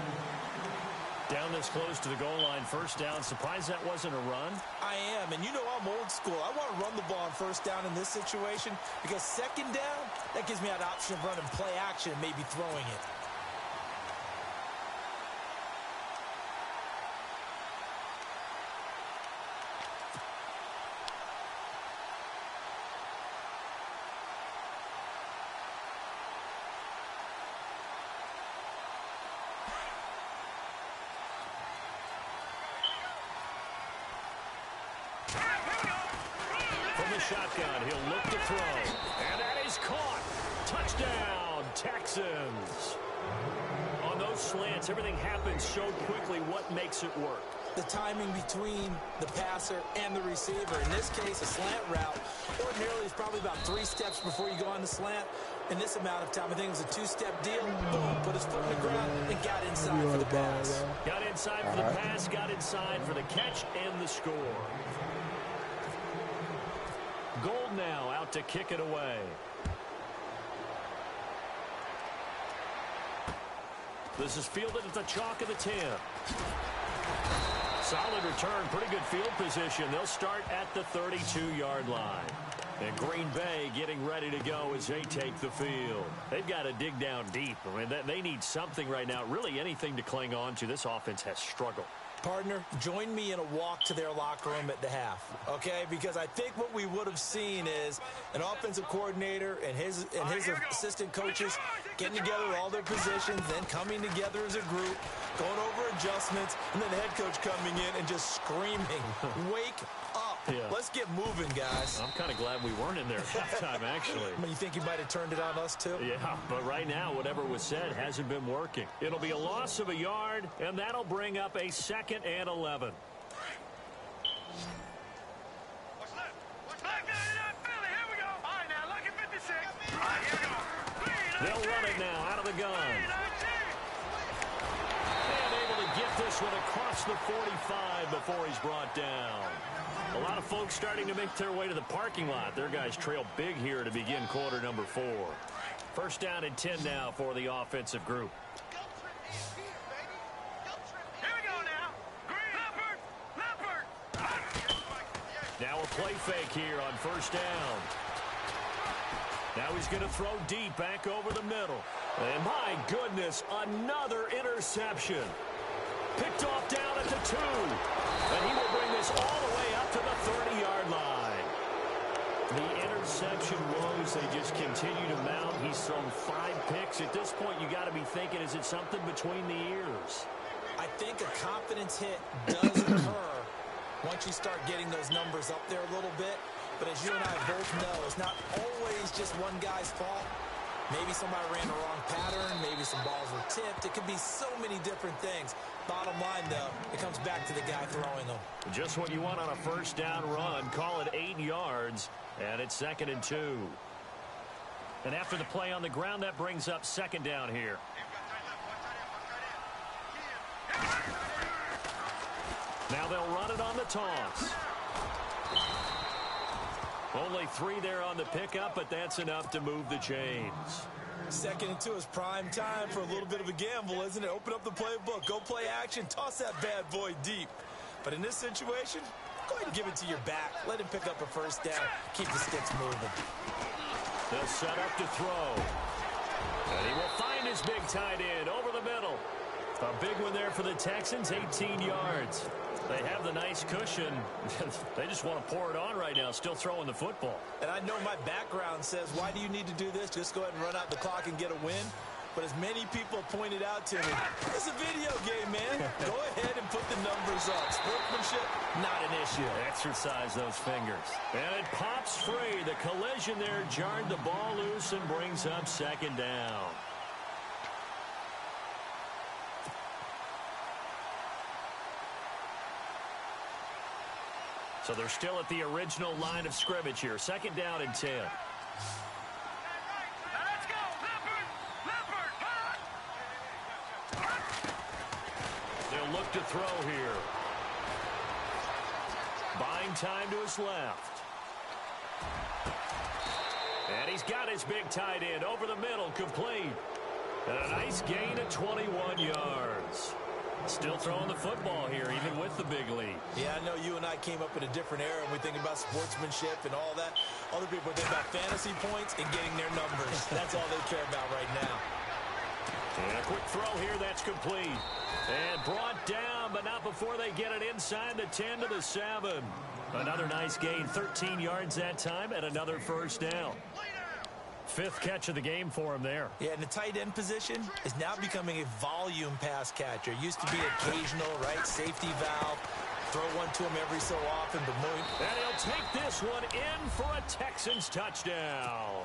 D: Down this close to the goal line, 1st down. Surprised that wasn't a run?
E: I am, and you know I'm old school. I want to run the ball on 1st down in this situation because 2nd down, that gives me that option of running play action and maybe throwing it.
D: Shotgun, he'll look to throw, and that is caught. Touchdown, Texans. On those slants, everything happens so quickly. What makes it work?
E: The timing between the passer and the receiver. In this case, a slant route ordinarily is probably about 3 steps before you go on the slant. In this amount of time, I think it was a 2-step deal. Boom, put his foot in the ground and got inside for the pass.
D: Got inside for the pass, got inside for the catch and the score. Gold now out to kick it away. This is fielded at the chalk of the 10. Solid return, pretty good field position. They'll start at the 32-yard line. And Green Bay getting ready to go as they take the field. They've got to dig down deep. I mean, they need something right now, really anything to cling on to. This offense has struggled.
E: Partner, join me in a walk to their locker room at the half, okay? Because I think what we would have seen is an offensive coordinator and his assistant coaches getting together with all their positions, then coming together as a group, going over adjustments, and then the head coach coming in and just screaming, wake up. Yeah. Let's get moving, guys.
D: I'm kind of glad we weren't in there at halftime, actually.
E: I mean, you think you might have turned it on us, too?
D: Yeah, but right now, whatever was said hasn't been working. It'll be a loss of a yard, and that'll bring up a 2nd and 11. They'll run it now out of the gun. And able to get this one across the 45 before he's brought down. A lot of folks starting to make their way to the parking lot. Their guys trail big here to begin quarter number 4. 1st down and 10 now for the offensive group. Now a play fake here on 1st down. Now he's going to throw deep back over the middle. And my goodness, another interception. Picked off down at the 2. And he will bring this all the way up to the 30-yard line. The interception woes, they just continue to mount. He's thrown 5 picks. At this point, you got to be thinking, is it something between the ears?
E: I think a confidence hit does occur once you start getting those numbers up there a little bit. But as you and I both know, it's not always just one guy's fault. Maybe somebody ran the wrong pattern. Maybe some balls were tipped. It could be so many different things. Bottom line, though, it comes back to the guy throwing them.
D: Just what you want on a 1st down run. Call it 8 yards, and it's 2nd and 2. And after the play on the ground, that brings up 2nd down here. Now they'll run it on the toss. Only 3 there on the pickup, but that's enough to move the chains.
E: 2nd and 2 is prime time for a little bit of a gamble, isn't it? Open up the playbook, go play action, toss that bad boy deep. But in this situation, go ahead and give it to your back. Let him pick up a 1st down. Keep the sticks moving.
D: They'll set up to throw. And he will find his big tight end over the middle. A big one there for the Texans, 18 yards. They have the nice cushion. They just want to pour it on right now, still throwing the football.
E: And I know my background says, why do you need to do this? Just go ahead and run out the clock and get a win. But as many people pointed out to me, it's a video game, man. Go ahead and put the numbers up. Sportsmanship, not an issue.
D: Exercise those fingers. And it pops free. The collision there jarred the ball loose and brings up 2nd down. So they're still at the original line of scrimmage here. 2nd down and 10. They'll look to throw here. Buying time to his left. And he's got his big tight end over the middle, complete. And a nice gain of 21 yards. Still throwing the football here, even with the big lead.
E: Yeah, I know you and I came up in a different era, and we think about sportsmanship and all that. Other people think about fantasy points and getting their numbers. That's all they care about right now.
D: And a quick throw here, that's complete. And brought down, but not before they get it inside the 10 to the 7. Another nice gain, 13 yards that time, and another 1st down. 5th catch of the game for him there.
E: Yeah, and the tight end position is now becoming a volume pass catcher. Used to be occasional, right? Safety valve. Throw one to him every so often, but more.
D: And he'll take this one in for a Texans touchdown.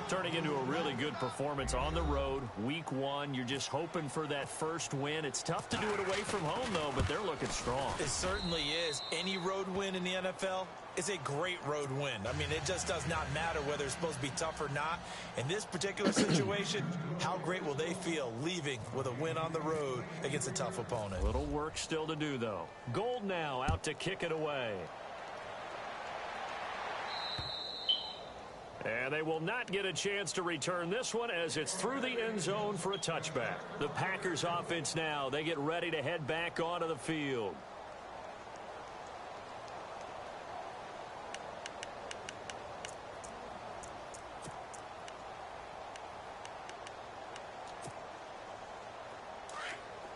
D: Turning into a really good performance on the road. Week 1, you're just hoping for that 1st win. It's tough to do it away from home, though, but they're looking strong.
E: It certainly is. Any road win in the NFL is a great road win. I mean, it just does not matter whether it's supposed to be tough or not. In this particular situation, how great will they feel leaving with a win on the road against a tough opponent?
D: Little work still to do, though. Gold now out to kick it away. And they will not get a chance to return this one as it's through the end zone for a touchback. The Packers offense now, they get ready to head back onto the field.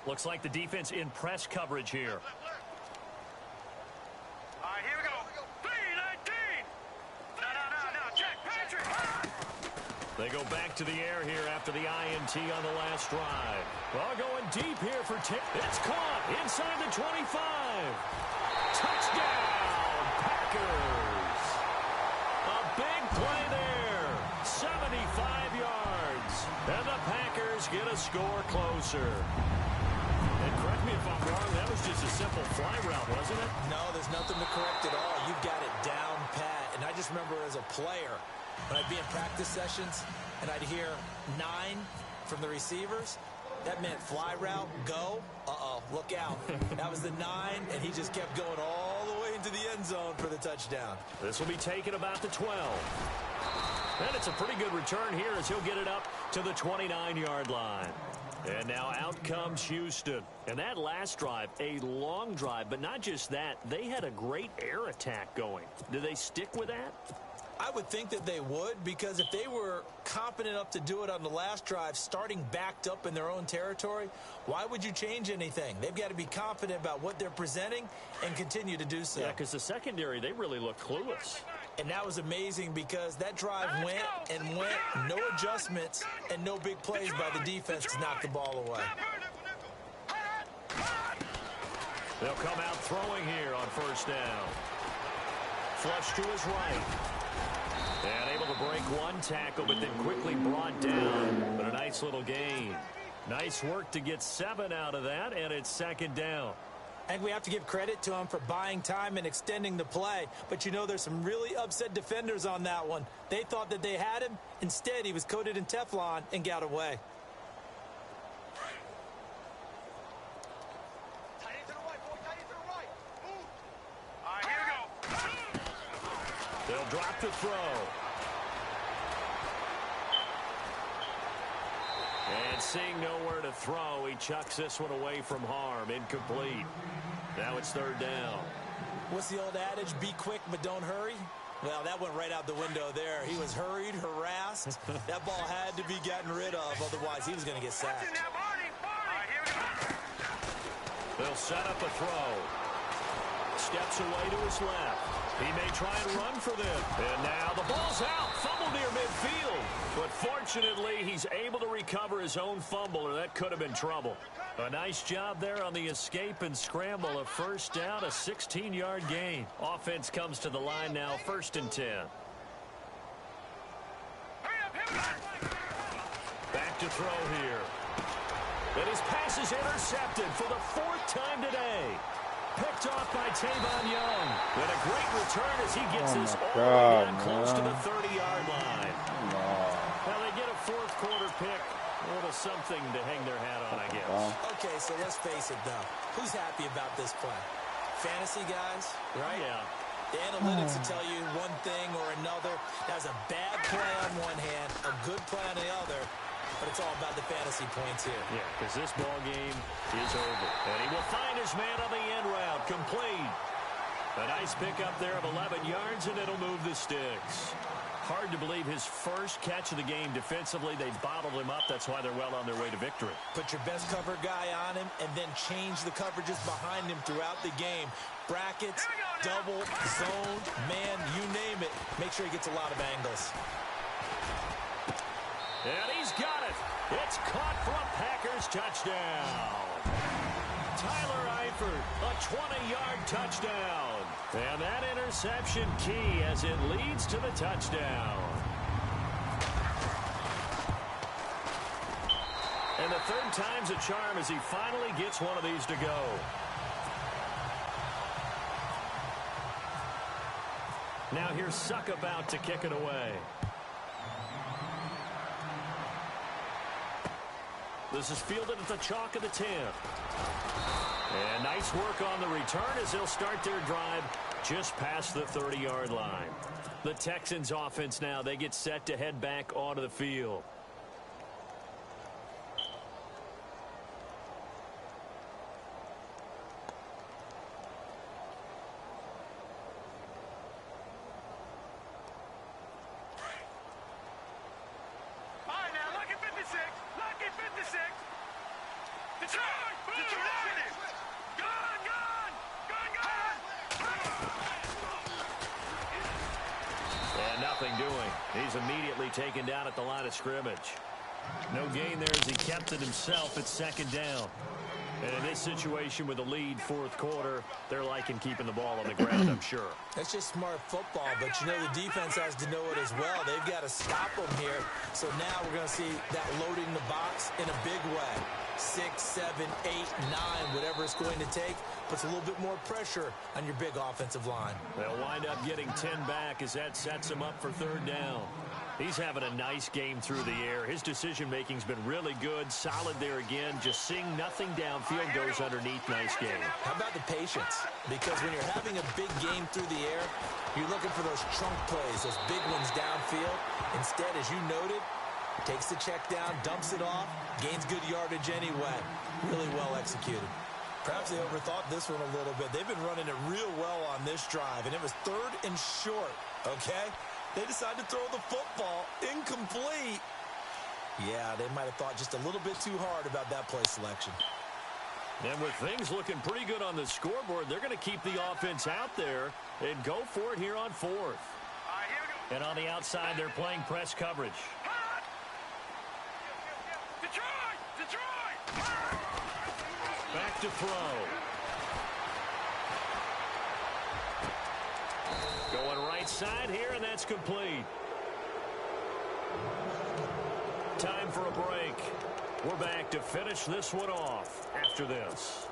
D: Looks like the defense in press coverage here.
F: All right, here we go. 3-19. No, check. Patrick.
D: They go back to the air here after the INT on the last drive. Well, going deep here for Tick. It's caught inside the 25. Touchdown, Packers. A big play there. 75 yards. And the Packers get a score closer. And correct me if I'm wrong, that was just a simple fly route, wasn't it?
E: No, there's nothing to correct at all. You've got it down pat. And I just remember as a player, when I'd be in practice sessions and I'd hear 9 from the receivers, that meant fly route, go, look out. That was the 9, and he just kept going all the way into the end zone for the touchdown.
D: This will be taken about the 12. And it's a pretty good return here as he'll get it up to the 29-yard line. And now out comes Houston. And that last drive, a long drive, but not just that. They had a great air attack going. Do they stick with that?
E: I would think that they would, because if they were confident enough to do it on the last drive, starting backed up in their own territory, why would you change anything? They've got to be confident about what they're presenting and continue to do so.
D: Yeah, because the secondary, they really look clueless.
E: And that was amazing because that drive went, no adjustments, and no big plays by the defense to knock the ball away.
D: They'll come out throwing here on first down. Flush to his right. And able to break one tackle, but then quickly brought down. But a nice little gain. Nice work to get 7 out of that, and it's second down.
E: I think we have to give credit to him for buying time and extending the play. But, you know, there's some really upset defenders on that one. They thought that they had him. Instead, he was coated in Teflon and got away.
F: Tight end to the right, boy. Tight end to the right. Move. All right, here we go.
D: They'll drop the throw. And seeing nowhere to throw, he chucks this one away from harm. Incomplete. Now it's third down.
E: What's the old adage? Be quick, but don't hurry. Well, that went right out the window there. He was hurried, harassed. That ball had to be gotten rid of. Otherwise, he was going to get sacked.
D: They'll set up a throw. Steps away to his left. He may try and run for them. And now the ball's out. Fumble near midfield. But fortunately, he's able to recover his own fumble, or that could have been trouble. A nice job there on the escape and scramble. A first down, a 16-yard gain. Offense comes to the line now, 1st and 10. Back to throw here. And his pass is intercepted for the 4th time today. Picked off by Tavon Young. And a great return as he gets this all the way down close to the 30-yard line. Now they get a 4th quarter pick. A little something to hang their hat on, I guess.
E: Okay, so let's face it, though. Who's happy about this play? Fantasy guys, right?
D: Yeah.
E: The analytics will tell you one thing or another. That was a bad play on one hand, a good play on the other. But it's all about the fantasy points here.
D: Yeah, because this ball game is over. And he will find his man on the end route. Complete. A nice pickup there of 11 yards, and it'll move the sticks. Hard to believe his first catch of the game defensively. They bottled him up. That's why they're well on their way to victory.
E: Put your best cover guy on him and then change the coverages behind him throughout the game. Brackets, double, zone, man, you name it. Make sure he gets a lot of angles.
D: And he's got it. It's caught for a Packers touchdown. Tyler Eifert, a 20-yard touchdown. And that interception key as it leads to the touchdown. And the 3rd time's a charm as he finally gets one of these to go. Now here's Suck about to kick it away. This is fielded at the chalk of the 10. And nice work on the return as they'll start their drive just past the 30-yard line. The Texans offense now, they get set to head back onto the field.
F: All right, now, lucky 56. Lucky 56. Detroit! Detroit! Gone, gone! Gone, gone!
D: And nothing doing. He's immediately taken down at the line of scrimmage. No gain there as he kept it himself at second down. And in this situation with the lead fourth quarter, they're liking keeping the ball on the ground, I'm sure.
E: That's just smart football, but you know the defense has to know it as well. They've got to stop them here. So now we're going to see that loading the box in a big way. 6, 7, 8, 9, whatever it's going to take, puts a little bit more pressure on your big offensive line.
D: They'll wind up getting 10 back as that sets him up for third down. He's having a nice game through the air. His decision-making's been really good. Solid there again. Just seeing nothing downfield goes underneath. Nice game.
E: How about the patience? Because when you're having a big game through the air, you're looking for those trunk plays, those big ones downfield. Instead, as you noted, takes the check down, dumps it off, gains good yardage anyway. Really well executed. Perhaps they overthought this one a little bit. They've been running it real well on this drive, and it was 3rd and short, okay? They decided to throw the football incomplete. Yeah, they might have thought just a little bit too hard about that play selection.
D: And with things looking pretty good on the scoreboard, they're going to keep the offense out there and go for it here on 4th.
F: All right, here we go.
D: And on the outside, they're playing press coverage.
F: Detroit! Detroit!
D: Back to throw. Going right side here, and that's complete. Time for a break. We're back to finish this one off after this.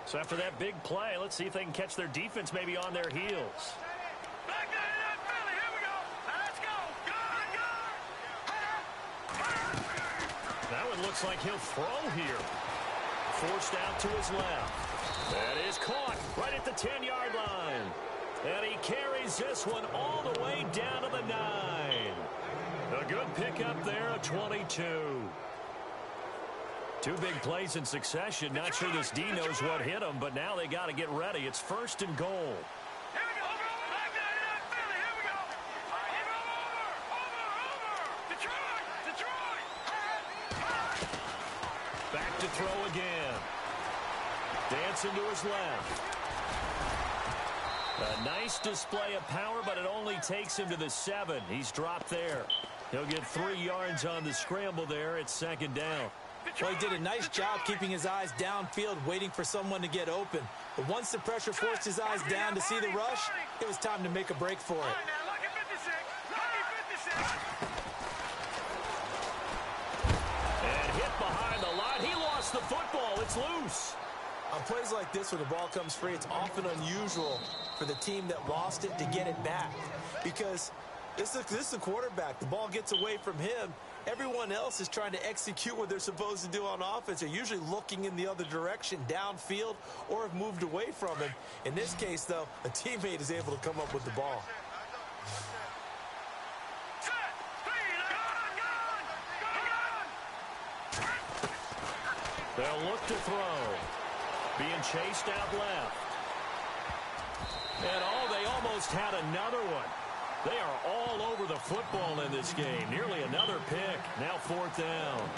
D: So after that big play, let's see if they can catch their defense maybe on their heels.
F: Back to that Philly. Here we go. Now let's go. Gone, gone.
D: That one looks like he'll throw here. Forced out to his left. That is caught right at the 10-yard line. And he carries this one all the way down to the 9. A good pickup there, a 22. 2 big plays in succession. Not sure this D knows what hit him, but now they got to get ready. It's 1st and goal.
F: Here we go. Back to that Philly. Here we go. Over. Detroit.
D: Back to throw again. Dancing to his left. A nice display of power, but it only takes him to the 7. He's dropped there. He'll get 3 yards on the scramble there. It's 2nd down.
E: Well, he did a nice job keeping his eyes downfield, waiting for someone to get open. But once the pressure forced his eyes down to see the rush, it was time to make a break for it.
F: All right, now, lucky 56. Lucky 56.
D: And hit behind the line. He lost the football. It's loose.
E: On plays like this, when the ball comes free, it's often unusual for the team that lost it to get it back. Because this is the quarterback. The ball gets away from him. Everyone else is trying to execute what they're supposed to do on offense. They're usually looking in the other direction, downfield, or have moved away from him. In this case, though, a teammate is able to come up with the ball.
D: They'll look to throw. Being chased out left. And they almost had another one. They are all over the football in this game. Nearly another pick. Now 4th down.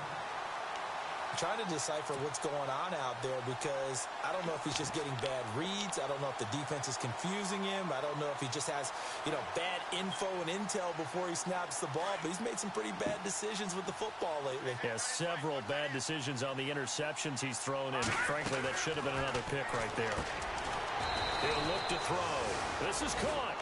E: I'm trying to decipher what's going on out there because I don't know if he's just getting bad reads. I don't know if the defense is confusing him. I don't know if he just has, bad info and intel before he snaps the ball. But he's made some pretty bad decisions with the football lately.
D: Yeah, several bad decisions on the interceptions he's thrown in. Frankly, that should have been another pick right there. He'll look to throw. This is caught.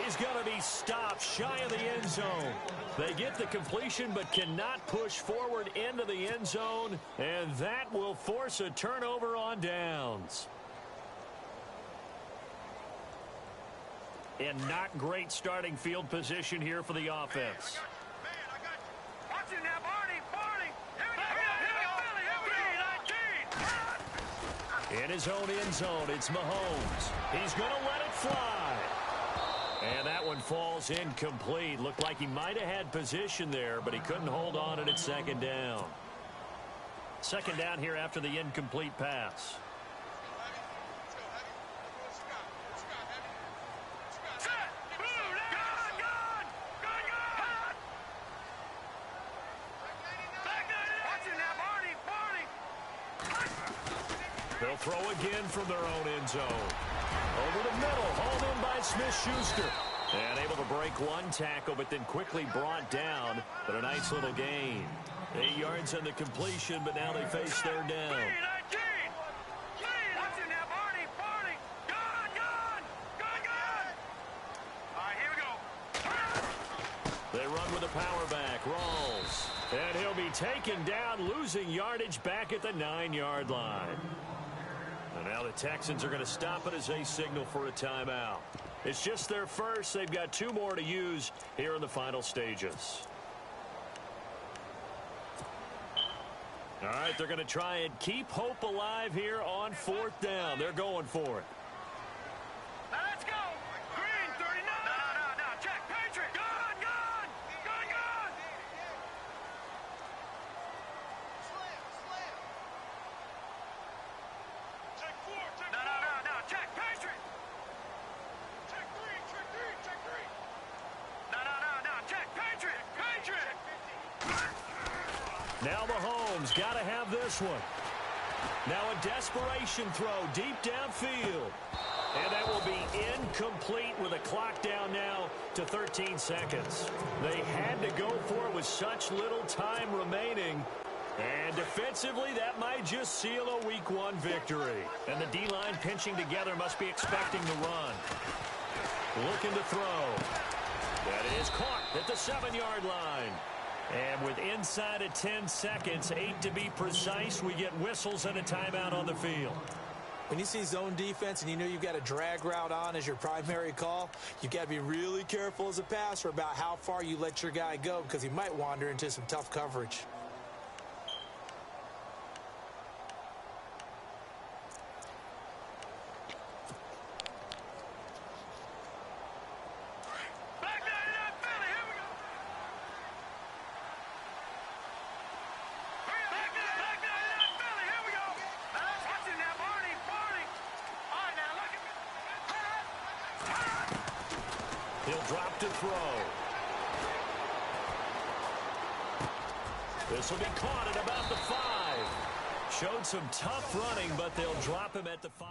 D: He's going to be stopped shy of the end zone. They get the completion but cannot push forward into the end zone, and that will force a turnover on downs. And not great starting field position here for the offense.
F: Man, I got you. Watch it now, Barney. Here we go.
D: In his own end zone, it's Mahomes. He's going to let it fly. And that one falls incomplete. Looked like he might have had position there, but he couldn't hold on it at second down. Second down here after the incomplete pass. They'll throw again from their own end zone. Over the middle, hauled in by Smith-Schuster. And able to break one tackle, but then quickly brought down. But a nice little gain. 8 yards on the completion, but now they face third down. They run with a power back. Rawls. And he'll be taken down, losing yardage back at the 9-yard line. And now the Texans are going to stop it as they signal for a timeout. It's just their first. They've got 2 more to use here in the final stages. All right, they're going to try and keep hope alive here on 4th down. They're going for it.
F: Now let's go. Green, 39. No. Check. Patriot. Gun. Check 4. No. Check. Patriot. Check 3. No. Check. Patriot.
D: Now Mahomes got to have this one. Now a desperation throw deep downfield. And that will be incomplete with a clock down now to 13 seconds. They had to go for it with such little time remaining. And defensively, that might just seal a Week 1 victory. And the D-line pinching together must be expecting the run. Looking to throw. That is caught at the 7-yard line. And with inside of 10 seconds, 8 to be precise, we get whistles and a timeout on the field.
E: When you see zone defense and you know you've got a drag route on as your primary call, you've got to be really careful as a passer about how far you let your guy go because he might wander into some tough coverage.
D: He'll drop to throw. This will be caught at about the 5. Showed some tough running, but they'll drop him at the 5.